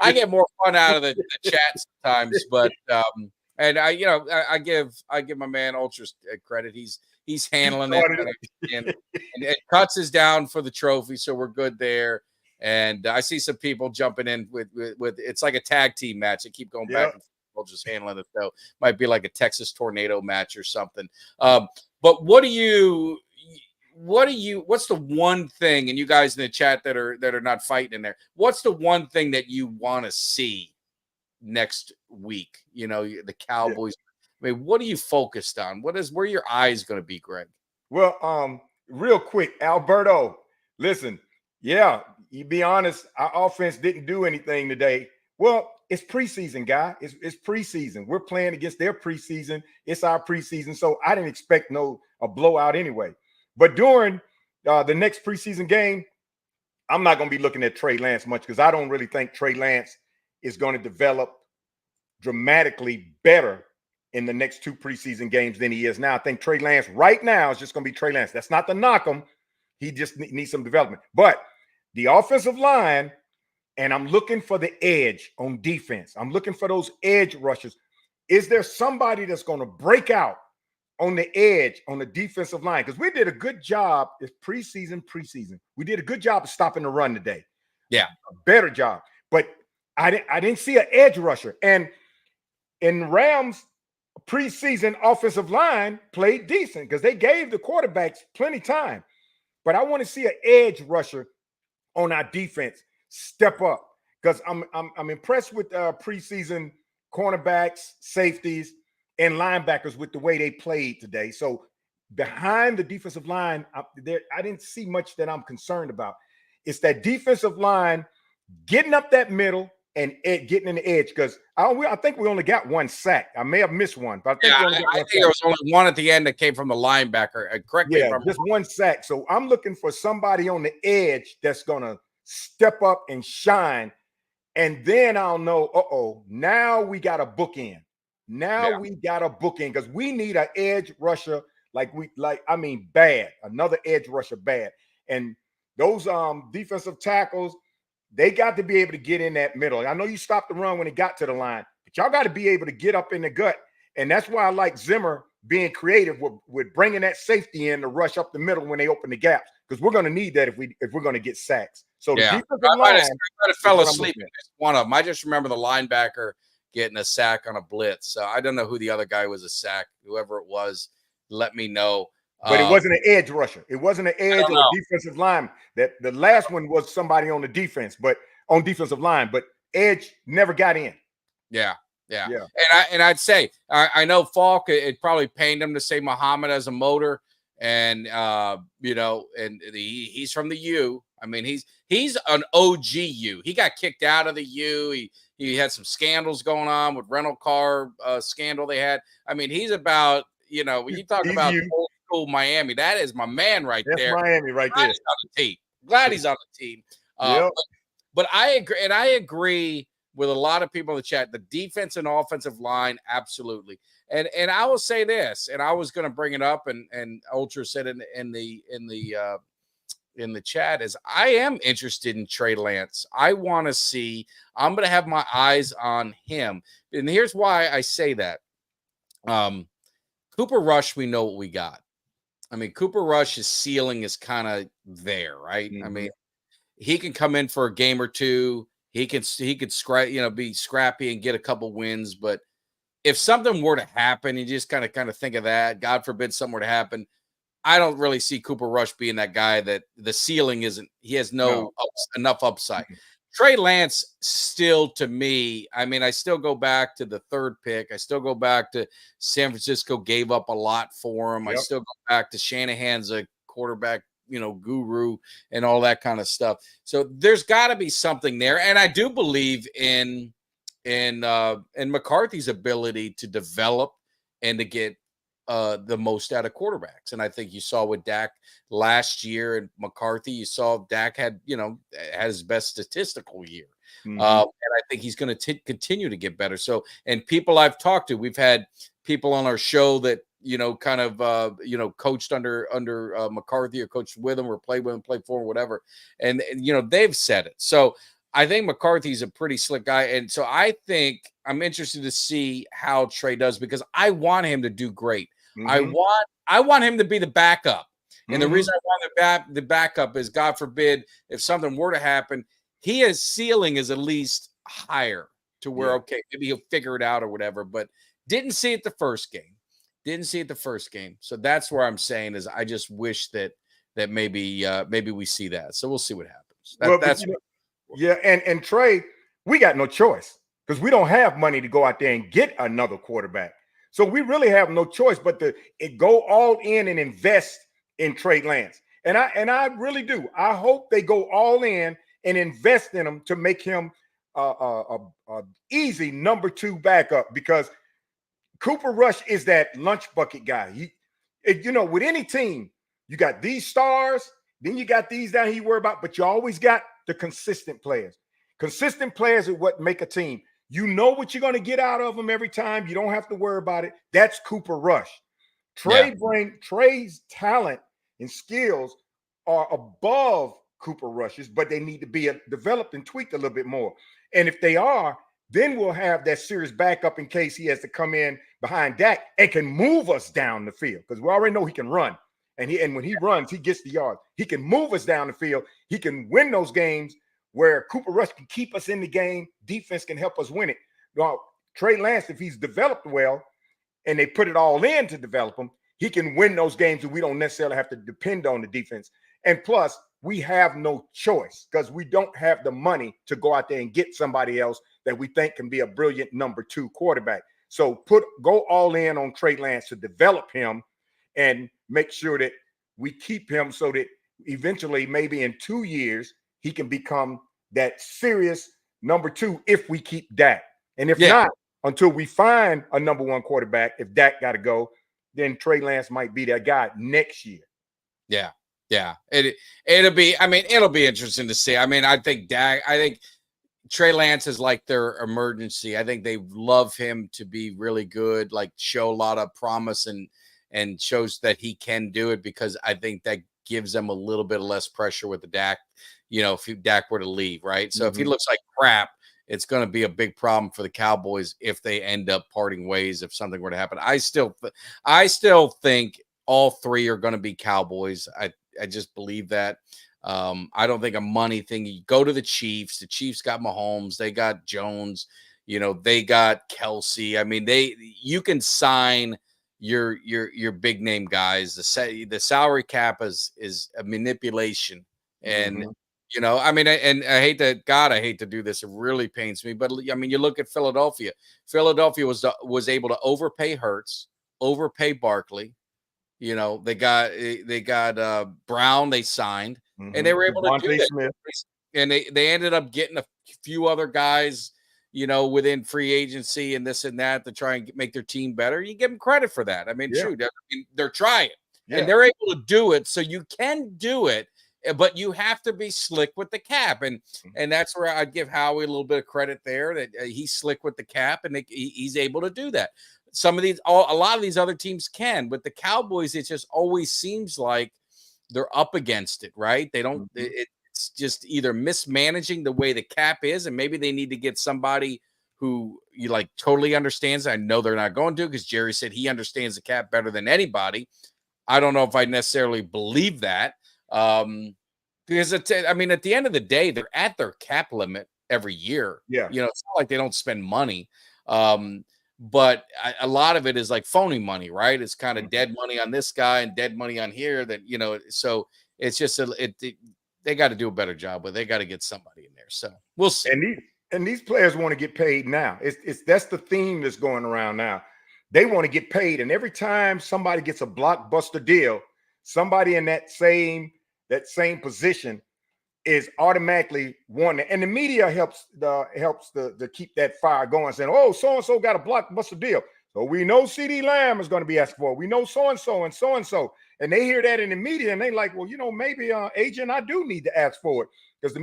I get more fun out of the chat sometimes, but and I give my man Ultra credit. He's handling it, and Cuts is down for the trophy, so we're good there. And I see some people jumping in with it's like a tag team match. They keep going back and forth. Just handling it, though. Might be like a Texas tornado match or something. But what's the one thing, and you guys in the chat that are not fighting in there, what's the one thing that you want to see next week? The Cowboys. Yeah. I mean, what are you focused on? Where are your eyes going to be, Greg? Well, real quick, Alberto, listen, you be honest, our offense didn't do anything today. Well, it's preseason, guy. It's preseason. We're playing against their preseason. It's our preseason. So I didn't expect a blowout anyway. But during the next preseason game, I'm not going to be looking at Trey Lance much, because I don't really think Trey Lance is going to develop dramatically better in the next 2 preseason games than he is now. I think Trey Lance right now is just going to be Trey Lance. That's not to knock him. He just needs some development. But the offensive line, and I'm looking for the edge on defense. I'm looking for those edge rushers. Is there somebody that's going to break out on the edge on the defensive line? Because we did a good job. It's preseason. We did a good job of stopping the run today. Yeah, a better job. But I didn't see an edge rusher. And in Rams, preseason offensive line played decent because they gave the quarterbacks plenty time. But I want to see an edge rusher on our defense step up, because I'm impressed with preseason cornerbacks, safeties, and linebackers with the way they played today. So behind the defensive line, I didn't see much that I'm concerned about. It's that defensive line getting up that middle and getting in the edge, because I think we only got 1 sack. I may have missed one, but I think there was only one at the end that came from the linebacker. Correct me if I'm just 1 sack. So I'm looking for somebody on the edge that's going to step up and shine, and then I'll know, now we got a bookend. We got a bookend, because we need an edge rusher bad. Another edge rusher bad. And those defensive tackles, they got to be able to get in that middle. I know you stopped the run when it got to the line, but y'all got to be able to get up in the gut. And that's why I like Zimmer being creative with bringing that safety in to rush up the middle when they open the gaps, because we're going to need that if we're going to get sacks. So the defensive line, I might have fell asleep in one of them. I just remember the linebacker getting a sack on a blitz. So I don't know who the other guy was a sack. Whoever it was, let me know. But it wasn't an edge rusher. It wasn't an edge or a defensive lineman. That the last one was somebody on the defense, but on defensive line. But edge never got in. Yeah. And I'd say I know Falk. It probably pained him to say Muhammad as a motor, and and he's from the U. I mean, he's an OG U. He got kicked out of the U. He had some scandals going on with rental car scandal they had. I mean, he's about, when you talk about old school Miami, that is my man right there. That's Miami right there. He's on the team. Glad he's on the team. But I agree, and I agree with a lot of people in the chat. The defense and offensive line, absolutely. And I will say this, and I was going to bring it up, and Ultra said in the chat, is I am interested in Trey Lance. I want to see. I'm going to have my eyes on him, and here's why I say that. Cooper Rush, we know what we got. I mean, Cooper Rush's ceiling is kind of there, right? I mean, he can come in for a game or two. He could be scrappy and get a couple wins. But if something were to happen, you just kind of think of that. God forbid something were to happen. I don't really see Cooper Rush being that guy that the ceiling isn't. He has enough upside. Trey Lance still, to me, I mean, I still go back to the third pick. I still go back to San Francisco gave up a lot for him. I still go back to Shanahan's a quarterback, guru and all that kind of stuff. So there's got to be something there. And I do believe in McCarthy's ability to develop and to get the most out of quarterbacks. And I think you saw with Dak last year and McCarthy, you saw Dak had his best statistical year. And I think he's going to continue to get better. So, and people I've talked to, we've had people on our show that, coached under McCarthy or coached with him or played with him, played for him, whatever. And they've said it. So I think McCarthy's a pretty slick guy. And so I think I'm interested to see how Trey does because I want him to do great. I want him to be the backup. And the reason I want the backup is, God forbid, if something were to happen, his ceiling is at least higher to where, okay, maybe he'll figure it out or whatever, but didn't see it the first game. So that's where I'm saying is I just wish that maybe we see that. So we'll see what happens. And Trey, we got no choice because we don't have money to go out there and get another quarterback. So we really have no choice but to go all in and invest in Trey Lance. And I really do. I hope they go all in and invest in him to make him a easy number 2 backup because Cooper Rush is that lunch bucket guy. With any team, you got these stars, then you got these down here you worry about, but you always got the consistent players. Consistent players are what make a team. You know what you're going to get out of them every time. You don't have to worry about it. That's Cooper Rush. Trey's talent and skills are above Cooper Rush's, but they need to be developed and tweaked a little bit more. And if they are, then we'll have that serious backup in case he has to come in behind Dak and can move us down the field because we already know he can run. And when he runs, he gets the yards. He can move us down the field. He can win those games where Cooper Rush can keep us in the game. Defense can help us win it. Now, Trey Lance, if he's developed well and they put it all in to develop him, he can win those games and we don't necessarily have to depend on the defense. And plus, we have no choice because we don't have the money to go out there and get somebody else that we think can be a brilliant number 2 quarterback. So go all in on Trey Lance to develop him and make sure that we keep him so that eventually, maybe in 2 years, he can become that serious number 2 if we keep Dak. And if not, until we find a number 1 quarterback, if Dak got to go, then Trey Lance might be that guy next year. Yeah. It'll be interesting to see. I mean, I think Trey Lance is like their emergency. I think they love him to be really good, like show a lot of promise and shows that he can do it because I think that gives them a little bit less pressure with the Dak, if Dak were to leave, right? So if he looks like crap, it's going to be a big problem for the Cowboys if they end up parting ways if something were to happen. I still think all 3 are going to be Cowboys. I just believe that. I don't think a money thing. You go to the Chiefs. The Chiefs got Mahomes. They got Jones. They got Kelsey. I mean, you can sign your big name guys. The salary cap is a manipulation, and I mean, and I hate to do this. It really pains me, but I mean, you look at Philadelphia. Philadelphia was able to overpay Hurts, overpay Barkley. They got Brown. They signed, and they were able to do that. And they ended up getting a few other guys, within free agency and this and that to try and make their team better. You give them credit for that. I mean, true. They're trying, and they're able to do it. So you can do it, but you have to be slick with the cap. And that's where I'd give Howie a little bit of credit there that he's slick with the cap and he's able to do that. A lot of these other teams can, but the Cowboys, it just always seems like they're up against it, right? They don't, it's just either mismanaging the way the cap is, and maybe they need to get somebody who totally understands. I know they're not going to because Jerry said he understands the cap better than anybody. I don't know if I necessarily believe that. Because at the end of the day, they're at their cap limit every year. Yeah. It's not like they don't spend money. But a lot of it is like phony money, right? It's kind of dead money on this guy and dead money on here that, so it's just they got to do a better job with. They got to get somebody in there. So we'll see. And these players want to get paid now. That's the theme that's going around now. They want to get paid. And every time somebody gets a blockbuster deal, somebody in that same position is automatically wanting. And the media helps to keep that fire going, saying, oh, so-and-so got a blockbuster deal. So we know CD Lamb is going to be asked for. We know so-and-so and so-and-so. And they hear that in the media and they like, well, maybe agent, I do need to ask for it. Because the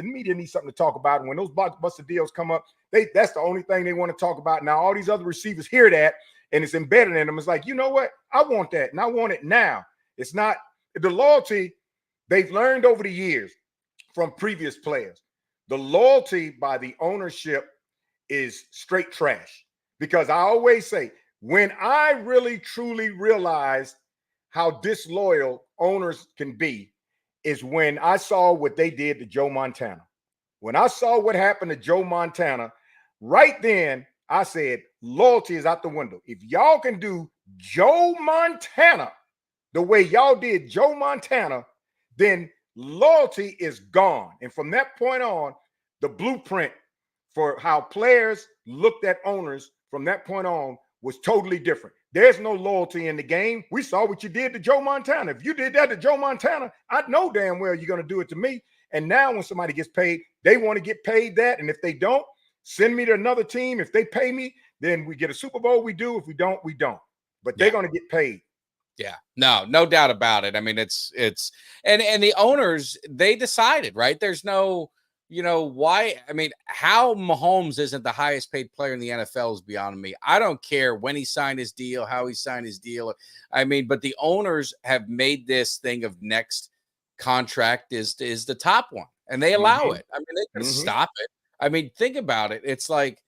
media needs something to talk about. And when those blockbuster deals come up, that's the only thing they want to talk about. Now, all these other receivers hear that and it's embedded in them. It's like, you know what? I want that. And I want it now. It's not the loyalty they've learned over the years from previous players. The loyalty by the ownership is straight trash. Because I always say, when I really, truly realized how disloyal owners can be is when I saw what they did to Joe Montana. When I saw what happened to Joe Montana, right then I said, loyalty is out the window. If y'all can do Joe Montana the way y'all did Joe Montana, then loyalty is gone. And from that point on, the blueprint for how players looked at owners from that point on was totally different. There's no loyalty in the game. We saw what you did to Joe Montana. If you did that to Joe Montana, I know damn well you're going to do it to me. And now when somebody gets paid, they want to get paid that. And if they don't, send me to another team. If they pay me, then we get a Super Bowl. We do. If we don't, we don't. But they're going to get paid. Yeah, no doubt about it. I mean, it's and the owners, they decided, right? There's no, why? I mean, how Mahomes isn't the highest paid player in the NFL is beyond me. I don't care when he signed his deal, how he signed his deal. I mean, but the owners have made this thing of next contract is the top one, and they allow it. I mean, they can stop it. I mean, think about it. It's like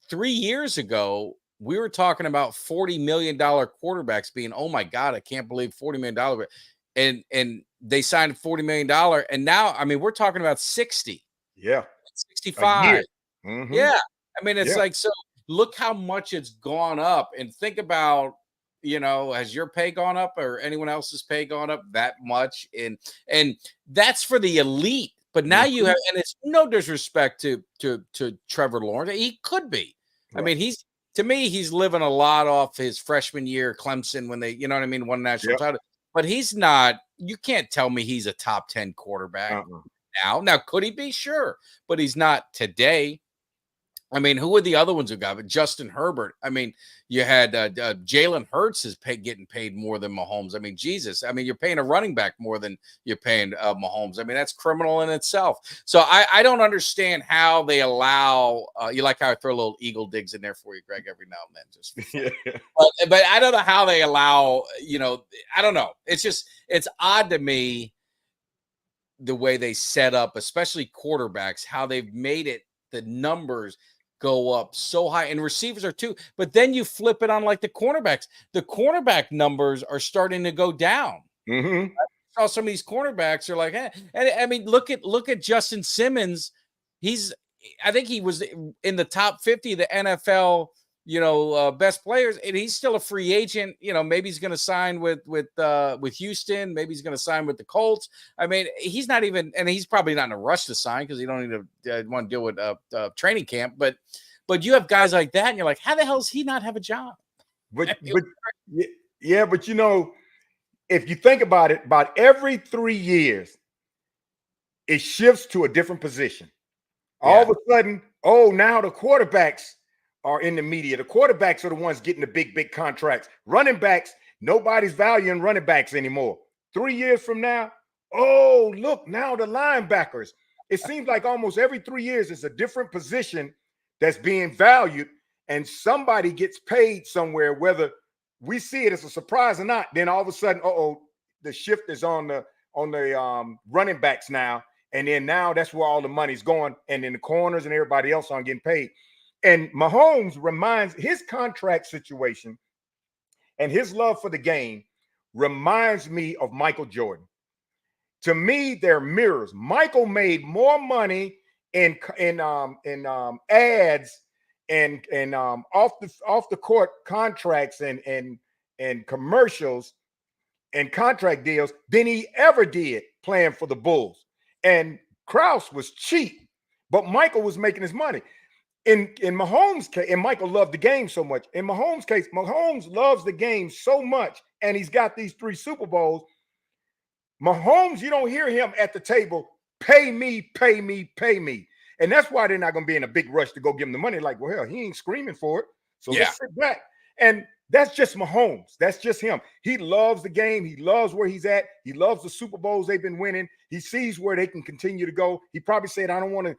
3 years ago, we were talking about $40 million quarterbacks being, oh my God, I can't believe $40 million. And they signed $40 million. And now, I mean, we're talking about 60. Yeah. 65. Yeah. I mean, it's like, so look how much it's gone up. And think about, has your pay gone up or anyone else's pay gone up that much? And that's for the elite. But now you have, and it's no disrespect to Trevor Lawrence. He could be. Right. I mean, to me, he's living a lot off his freshman year, Clemson, when they, won national title. But he's not. You can't tell me he's a top 10 quarterback now. Now, could he be? Sure, but he's not today. I mean, who are the other ones who got it? Justin Herbert. I mean, you had Jalen Hurts is getting paid more than Mahomes. I mean, Jesus. I mean, you're paying a running back more than you're paying Mahomes. I mean, that's criminal in itself. So I don't understand how they allow. You like how I throw a little eagle digs in there for you, Greg, every now and then. Just but I don't know how they allow. I don't know. It's odd to me the way they set up, especially quarterbacks, how they've made it. The numbers go up so high, and receivers are too. But then you flip it on like the cornerbacks. The cornerback numbers are starting to go down. I saw some of these cornerbacks are like, and I mean, look at Justin Simmons. I think he was in the top 50 of the NFL, best players, and he's still a free agent. Maybe he's going to sign with Houston. Maybe he's going to sign with the Colts. I mean, he's not even, and he's probably not in a rush to sign because you don't need to want to deal with training camp. But you have guys like that, and you're like, how the hell does he not have a job? But if you think about it, about every 3 years, it shifts to a different position. All of a sudden, now the quarterbacks are in the media. The quarterbacks are the ones getting the big contracts. Running backs, nobody's valuing running backs anymore. 3 years from now, look, now the linebackers. It seems like almost every 3 years it's a different position that's being valued, and somebody gets paid somewhere, whether we see it as a surprise or not. Then all of a sudden, the shift is on the running backs now, and then now that's where all the money's going, and then the corners and everybody else aren't getting paid. And Mahomes his contract situation and his love for the game reminds me of Michael Jordan. To me, they're mirrors. Michael made more money in ads and off the court contracts and commercials and contract deals than he ever did playing for the Bulls. And Krause was cheap, but Michael was making his money. In Mahomes' case, and Michael loved the game so much. In Mahomes' case, Mahomes loves the game so much, and he's got these 3 Super Bowls. Mahomes, you don't hear him at the table, pay me, pay me, pay me. And that's why they're not going to be in a big rush to go give him the money. Like, well, hell, he ain't screaming for it. So let's sit back. And that's just Mahomes. That's just him. He loves the game. He loves where he's at. He loves the Super Bowls they've been winning. He sees where they can continue to go. He probably said, I don't want to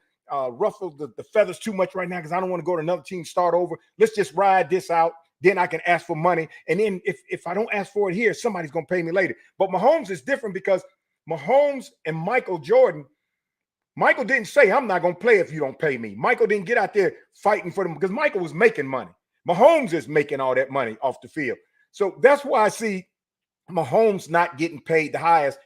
ruffle the feathers too much right now because I don't want to go to another team, start over. Let's just ride this out. Then I can ask for money. And then if I don't ask for it here, somebody's going to pay me later. But Mahomes is different because Mahomes and Michael Jordan, Michael didn't say, I'm not going to play if you don't pay me. Michael didn't get out there fighting for them because Michael was making money. Mahomes is making all that money off the field. So that's why I see Mahomes not getting paid the highest.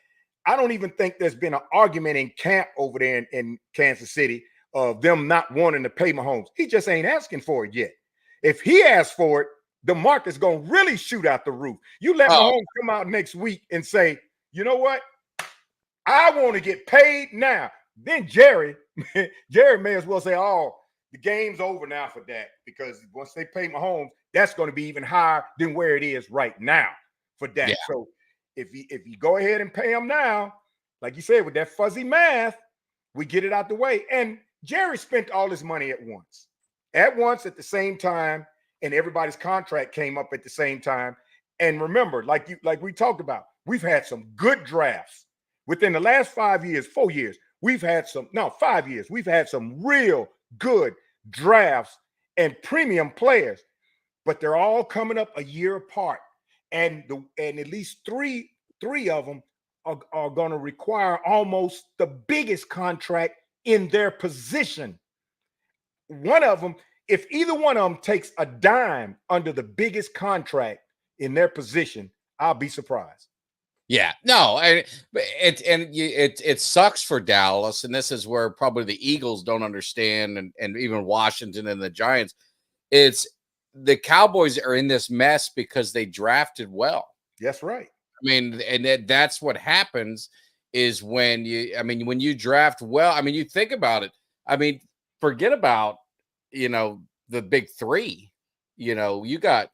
I don't even think there's been an argument in camp over there in Kansas City of them not wanting to pay Mahomes. He just ain't asking for it yet. If he asks for it, the market's going to really shoot out the roof. You let Mahomes come out next week and say, you know what? I want to get paid now. Then Jerry may as well say, oh, the game's over now for that, because once they pay Mahomes, that's going to be even higher than where it is right now for that. Yeah. So if you go ahead and pay him now, like you said, with that fuzzy math, we get it out the way. And Jerry spent all his money at once at the same time, and everybody's contract came up at the same time. And remember, like we talked about, we've had some good drafts within the last 5 years, 4 years. We've had 5 years. We've had some real good drafts and premium players, but they're all coming up a year apart. And at least three of them are going to require almost the biggest contract in their position. One of them, if either one of them takes a dime under the biggest contract in their position, I'll be surprised. Yeah, no, it sucks for Dallas, and this is where probably the Eagles don't understand, and even Washington and the Giants. It's the Cowboys are in this mess because they drafted well. That's right. I mean, and that's what happens is when you draft well. I mean, you think about it. I mean, forget about the big 3. You got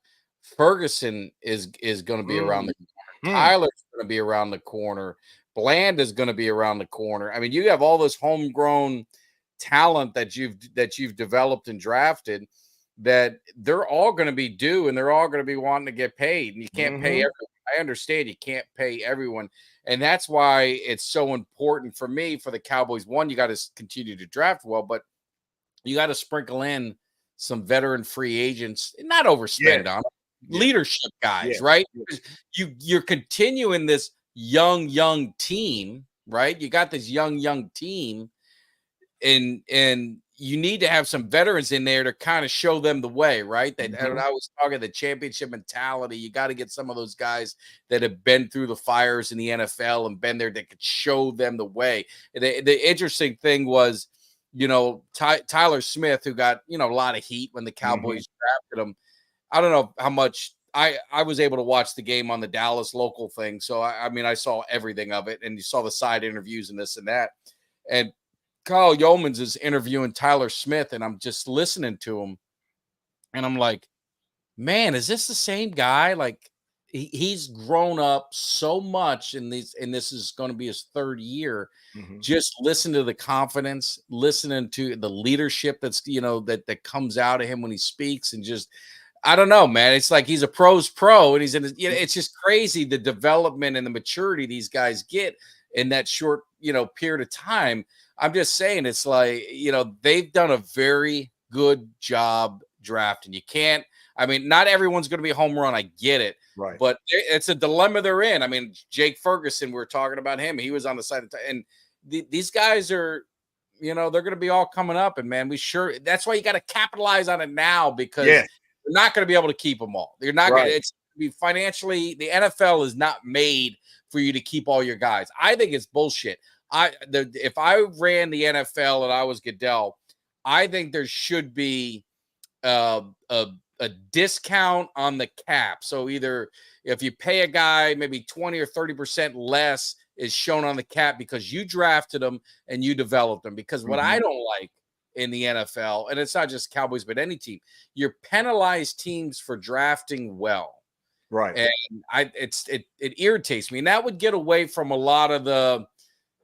Ferguson is going to be around the corner. Tyler's going to be around the corner. Bland is going to be around the corner. I mean, you have all this homegrown talent that you've developed and drafted that they're all going to be due, and they're all going to be wanting to get paid. And you can't pay everyone. I understand you can't pay everyone. And that's why it's so important for me, for the Cowboys. One, you got to continue to draft well, but you got to sprinkle in some veteran free agents and not overspend on them. Leadership guys, right? You're continuing this young team, right? You got this young team, and you need to have some veterans in there to kind of show them the way, right? And I was talking the championship mentality. You got to get some of those guys that have been through the fires in the NFL and been there that could show them the way. The interesting thing was, Tyler Smith, who got a lot of heat when the Cowboys drafted him. I don't know how much I was able to watch the game on the Dallas local thing. So, I saw everything of it, and you saw the side interviews and this and that. And Kyle Yeomans is interviewing Tyler Smith, and I'm just listening to him. And I'm like, man, is this the same guy? Like, he's grown up so much and this is going to be his 3rd year. Just listen to the confidence, listening to the leadership that's, that comes out of him when he speaks, and just, I don't know, man. It's like he's a pro's pro, and he's in. It's just crazy the development and the maturity these guys get in that short, period of time. I'm just saying, it's like they've done a very good job drafting. You can't. I mean, not everyone's going to be a home run. I get it, right? But it's a dilemma they're in. I mean, Jake Ferguson, we were talking about him. He was on the side of and these guys are. They're going to be all coming up, and man, that's why you got to capitalize on it now, because. Yeah. You're not going to be able to keep them all. You're not going to. financially, the NFL is not made for you to keep all your guys. I think it's bullshit. If I ran the NFL and I was Goodell, I think there should be a discount on the cap. So either if you pay a guy maybe 20 or 30% less is shown on the cap because you drafted them and you developed them. Because what I don't like in the NFL, and it's not just Cowboys, but any team, you're penalized teams for drafting well. Right. And it irritates me. And that would get away from a lot of the,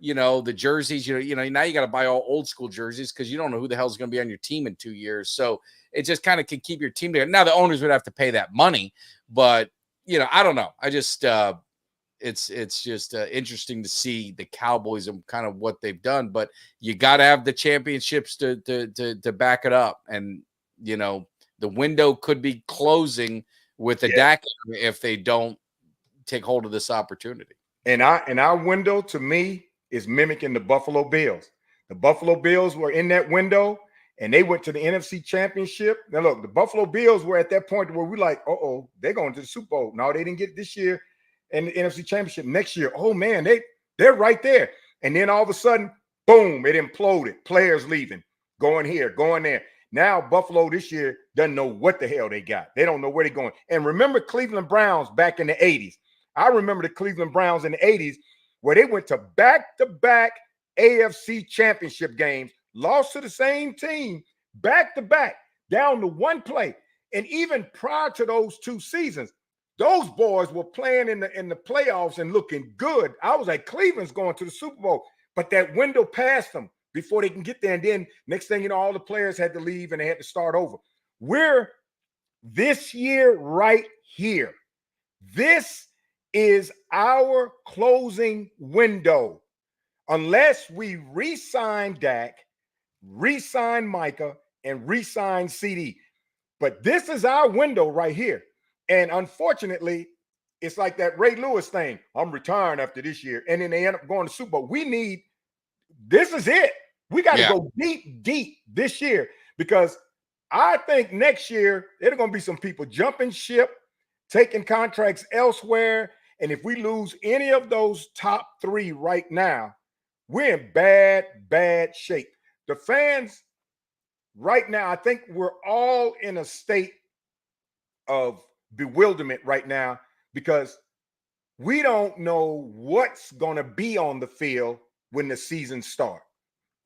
the jerseys, now you got to buy all old school jerseys because you don't know who the hell is going to be on your team in 2 years. So it just kind of can keep your team together. Now the owners would have to pay that money, but I don't know. I just, it's just interesting to see the Cowboys and kind of what they've done, but you got to have the championships to back it up. And, the window could be closing with the Dak if they don't take hold of this opportunity. And our window, to me, is mimicking the Buffalo Bills. The Buffalo Bills were in that window, and they went to the NFC Championship. Now, look, the Buffalo Bills were at that point where we're like, uh-oh, they're going to the Super Bowl. No, they didn't get it this year. And the NFC Championship next year, oh, man, they're right there. And then all of a sudden, boom, it imploded. Players leaving, going here, going there. Now Buffalo this year doesn't know what the hell they got. They don't know where they're going. And remember Cleveland Browns back in the 80s. I remember the Cleveland Browns in the 80s where they went to back-to-back AFC championship games, lost to the same team, back-to-back, down to one play. And even prior to those 2 seasons, those boys were playing in the playoffs and looking good. I was like, Cleveland's going to the Super Bowl. But that window passed them before they can get there. And then next thing you know, all the players had to leave and they had to start over. We're this year right here. This is our closing window. Unless we re-sign Dak, re-sign Micah, and re-sign CD. But this is our window right here. And unfortunately, it's like that Ray Lewis thing. I'm retiring after this year. And then they end up going to Super Bowl. This is it. We got to go deep this year, because I think next year there are going to be some people jumping ship, taking contracts elsewhere. And if we lose any of those top 3 right now, we're in bad shape. The fans right now, I think we're all in a state of bewilderment right now because we don't know what's going to be on the field when the season starts.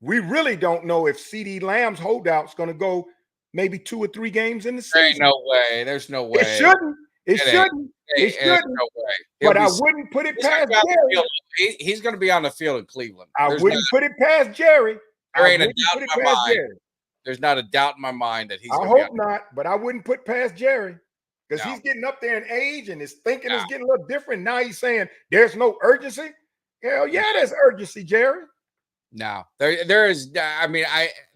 We really don't know if CD Lamb's holdout's going to go maybe 2 or 3 games in the season. There ain't no way. There's no way. It shouldn't. It shouldn't. No way. But I wouldn't put it past Jerry. He's going to be on the field in Cleveland. I wouldn't put it past Jerry. There ain't a doubt in my mind. There's not a doubt in my mind that he's. I hope not, but I wouldn't put past Jerry because he's getting up there in age and his thinking is getting a little different. Now he's saying there's no urgency. Hell yeah, there's urgency, Jerry. No, there is. I mean,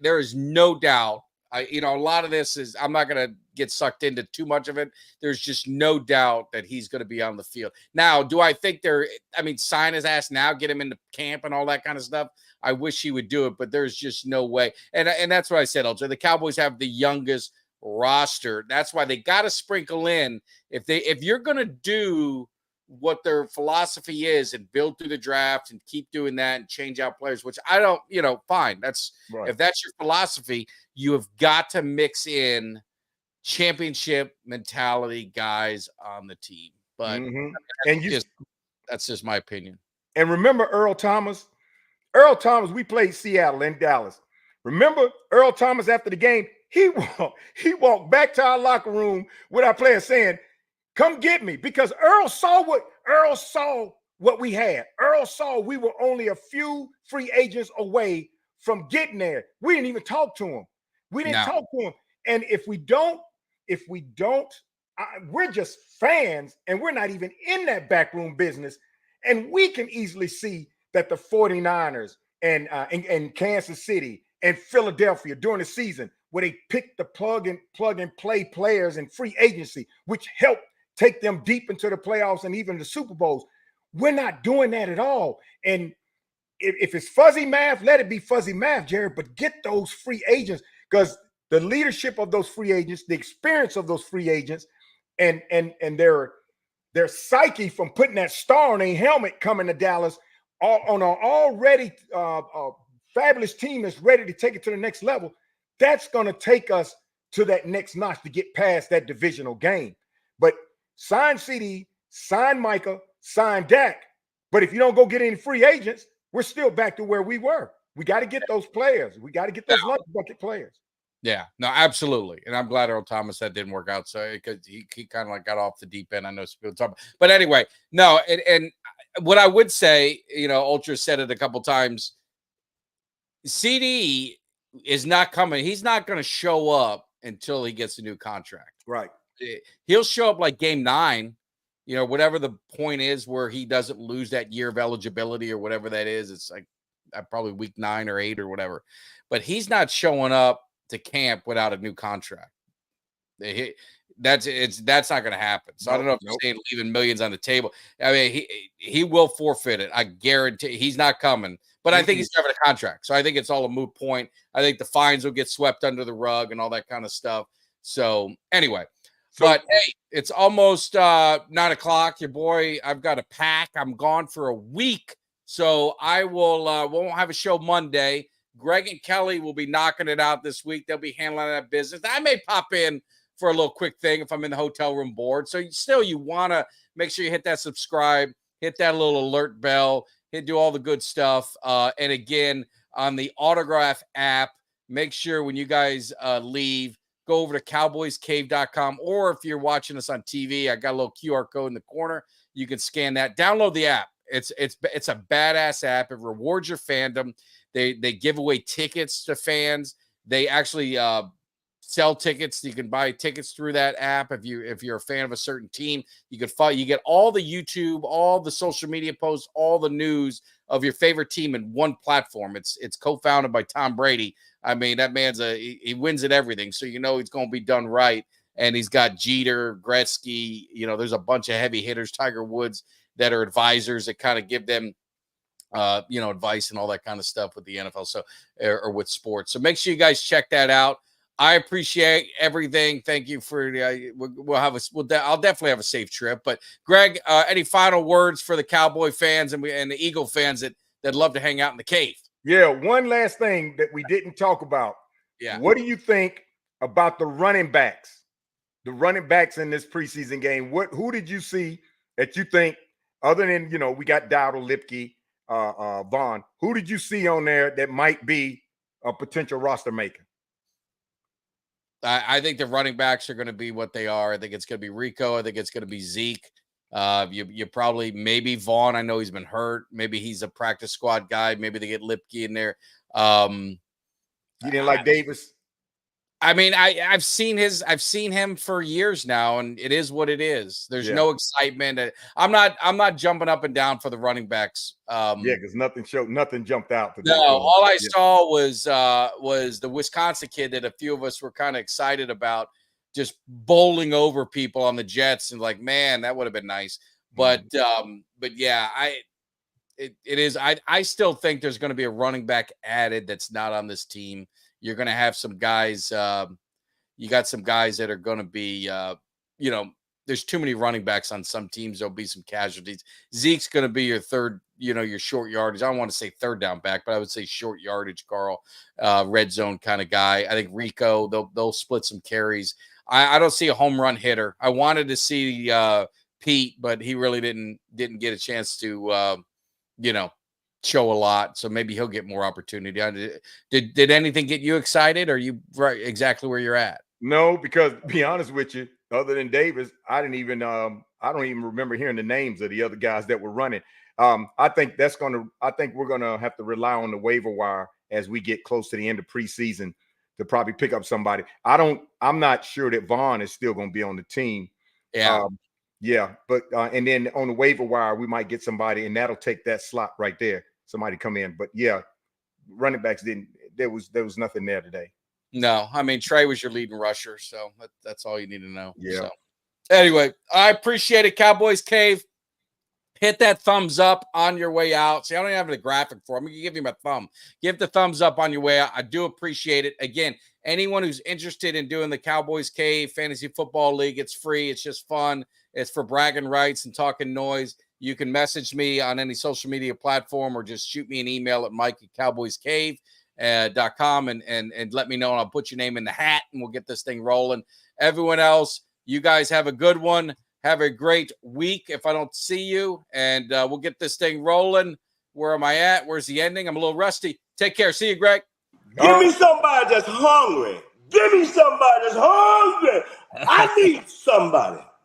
there is no doubt. A lot of this is. I'm not going to get sucked into too much of it. There's just no doubt that he's going to be on the field. Now, do I think sign his ass now, get him into camp and all that kind of stuff? I wish he would do it, but there's just no way. And that's what I said, LJ. The Cowboys have the youngest roster. That's why they got to sprinkle in. If you're going to do what their philosophy is and build through the draft and keep doing that and change out players, which I don't, fine. That's right. If that's your philosophy, you have got to mix in championship mentality guys on the team. But that's just my opinion. And remember Earl Thomas? Earl Thomas, we played Seattle and Dallas. Remember Earl Thomas after the game? He walked back to our locker room with our players saying, come get me, because Earl saw what we had. Earl saw we were only a few free agents away from getting there. We didn't even talk to him. And if we don't, we're just fans and we're not even in that backroom business. And we can easily see that the 49ers and Kansas City and Philadelphia during the season, where they picked the plug and play players in free agency, which helped take them deep into the playoffs and even the Super Bowls. We're not doing that at all. And if it's fuzzy math, let it be fuzzy math, Jared, but get those free agents, because the leadership of those free agents, the experience of those free agents, and their their psyche from putting that star on their helmet coming to Dallas on an already fabulous team that's ready to take it to the next level. That's going to take us to that next notch to get past that divisional game. But sign CD, sign Micah, sign Dak. But if you don't go get any free agents, we're still back to where we were. We got to get those players. We got to get those lunch bucket players. Yeah, no, absolutely. And I'm glad Earl Thomas that didn't work out. So because he kind of like got off the deep end. I know people talk, but anyway, no. And what I would say, Ultra said it a couple times. CD is not coming. He's not going to show up until he gets a new contract. Right. He'll show up like game 9, whatever the point is where he doesn't lose that year of eligibility or whatever that is. It's like probably week 9 or 8 or whatever. But he's not showing up to camp without a new contract. That's not going to happen. So I don't know if you're saying leaving millions on the table. I mean, he will forfeit it. I guarantee he's not coming. But I think he's having a contract. So I think it's all a moot point. I think the fines will get swept under the rug and all that kind of stuff. So anyway, but hey, it's almost 9:00. Your boy, I've got to pack. I'm gone for a week. So I won't have a show Monday. Greg and Kelly will be knocking it out this week. They'll be handling that business. I may pop in for a little quick thing if I'm in the hotel room bored. So you want to make sure you hit that subscribe, hit that little alert bell, do all the good stuff. And again, on the Autograph app, make sure when you guys leave, go over to cowboyscave.com. Or if you're watching us on TV, I got a little QR code in the corner. You can scan that. Download the app. It's a badass app. It rewards your fandom. They give away tickets to fans. They actually sell tickets. You can buy tickets through that app if you're a fan of a certain team. You can follow. You get all the YouTube, all the social media posts, all the news of your favorite team in one platform. It's co-founded by Tom Brady. I mean, that man's he wins at everything, so he's going to be done right. And he's got Jeter, Gretzky. There's a bunch of heavy hitters, Tiger Woods, that are advisors that kind of give them advice and all that kind of stuff with the NFL, or with sports. So make sure you guys check that out. I appreciate everything. Thank you for I'll definitely have a safe trip. But Greg, any final words for the Cowboy fans and the Eagle fans that love to hang out in the cave? Yeah, one last thing that we didn't talk about. Yeah. What do you think about the running backs? The running backs in this preseason game. Who did you see that you think, other than we got Dowdle, Lipke, Vaughn, who did you see on there that might be a potential roster maker? I think the running backs are going to be what they are. I think it's going to be Rico. I think it's going to be Zeke. You probably, maybe Vaughn. I know he's been hurt. Maybe he's a practice squad guy. Maybe they get Lipke in there. You didn't like Davis? I mean, I've seen him for years now, and it is what it is. There's no excitement. I'm not jumping up and down for the running backs. Because nothing jumped out. All I saw was the Wisconsin kid that a few of us were kind of excited about, just bowling over people on the Jets, and like, man, that would have been nice. But yeah, it is. I still think there's going to be a running back added that's not on this team. You're going to have some guys. You got some guys that are going to be, there's too many running backs on some teams. There'll be some casualties. Zeke's going to be your third, your short yardage. I don't want to say third down back, but I would say short yardage, Carl, red zone kind of guy. I think Rico, they'll split some carries. I don't see a home run hitter. I wanted to see Pete, but he really didn't get a chance to, show a lot, so maybe he'll get more opportunity. Did anything get you excited? Or are you right exactly where you're at? No, because to be honest with you, other than Davis, I don't even remember hearing the names of the other guys that were running. I think we're gonna have to rely on the waiver wire as we get close to the end of preseason to probably pick up somebody. I'm not sure that Vaughn is still gonna be on the team. But and then on the waiver wire, we might get somebody, and that'll take that slot right there. Somebody come in. But yeah, running backs there was nothing there today. No, I mean, Trey was your leading rusher, so that's all you need to know. Yeah. So, anyway, I appreciate it, Cowboys Cave. Hit that thumbs up on your way out. See, I don't even have a graphic for him. I'm going to give him a thumb. Give the thumbs up on your way out. I do appreciate it. Again, anyone who's interested in doing the Cowboys Cave Fantasy Football League, it's free. It's just fun. It's for bragging rights and talking noise. You can message me on any social media platform or just shoot me an email at mike@cowboyscave.com and let me know, and I'll put your name in the hat and we'll get this thing rolling. Everyone else, you guys have a good one. Have a great week if I don't see you, and we'll get this thing rolling. Where am I at? Where's the ending? I'm a little rusty. Take care. See you, Greg. Give me somebody that's hungry. Give me somebody that's hungry. I need somebody.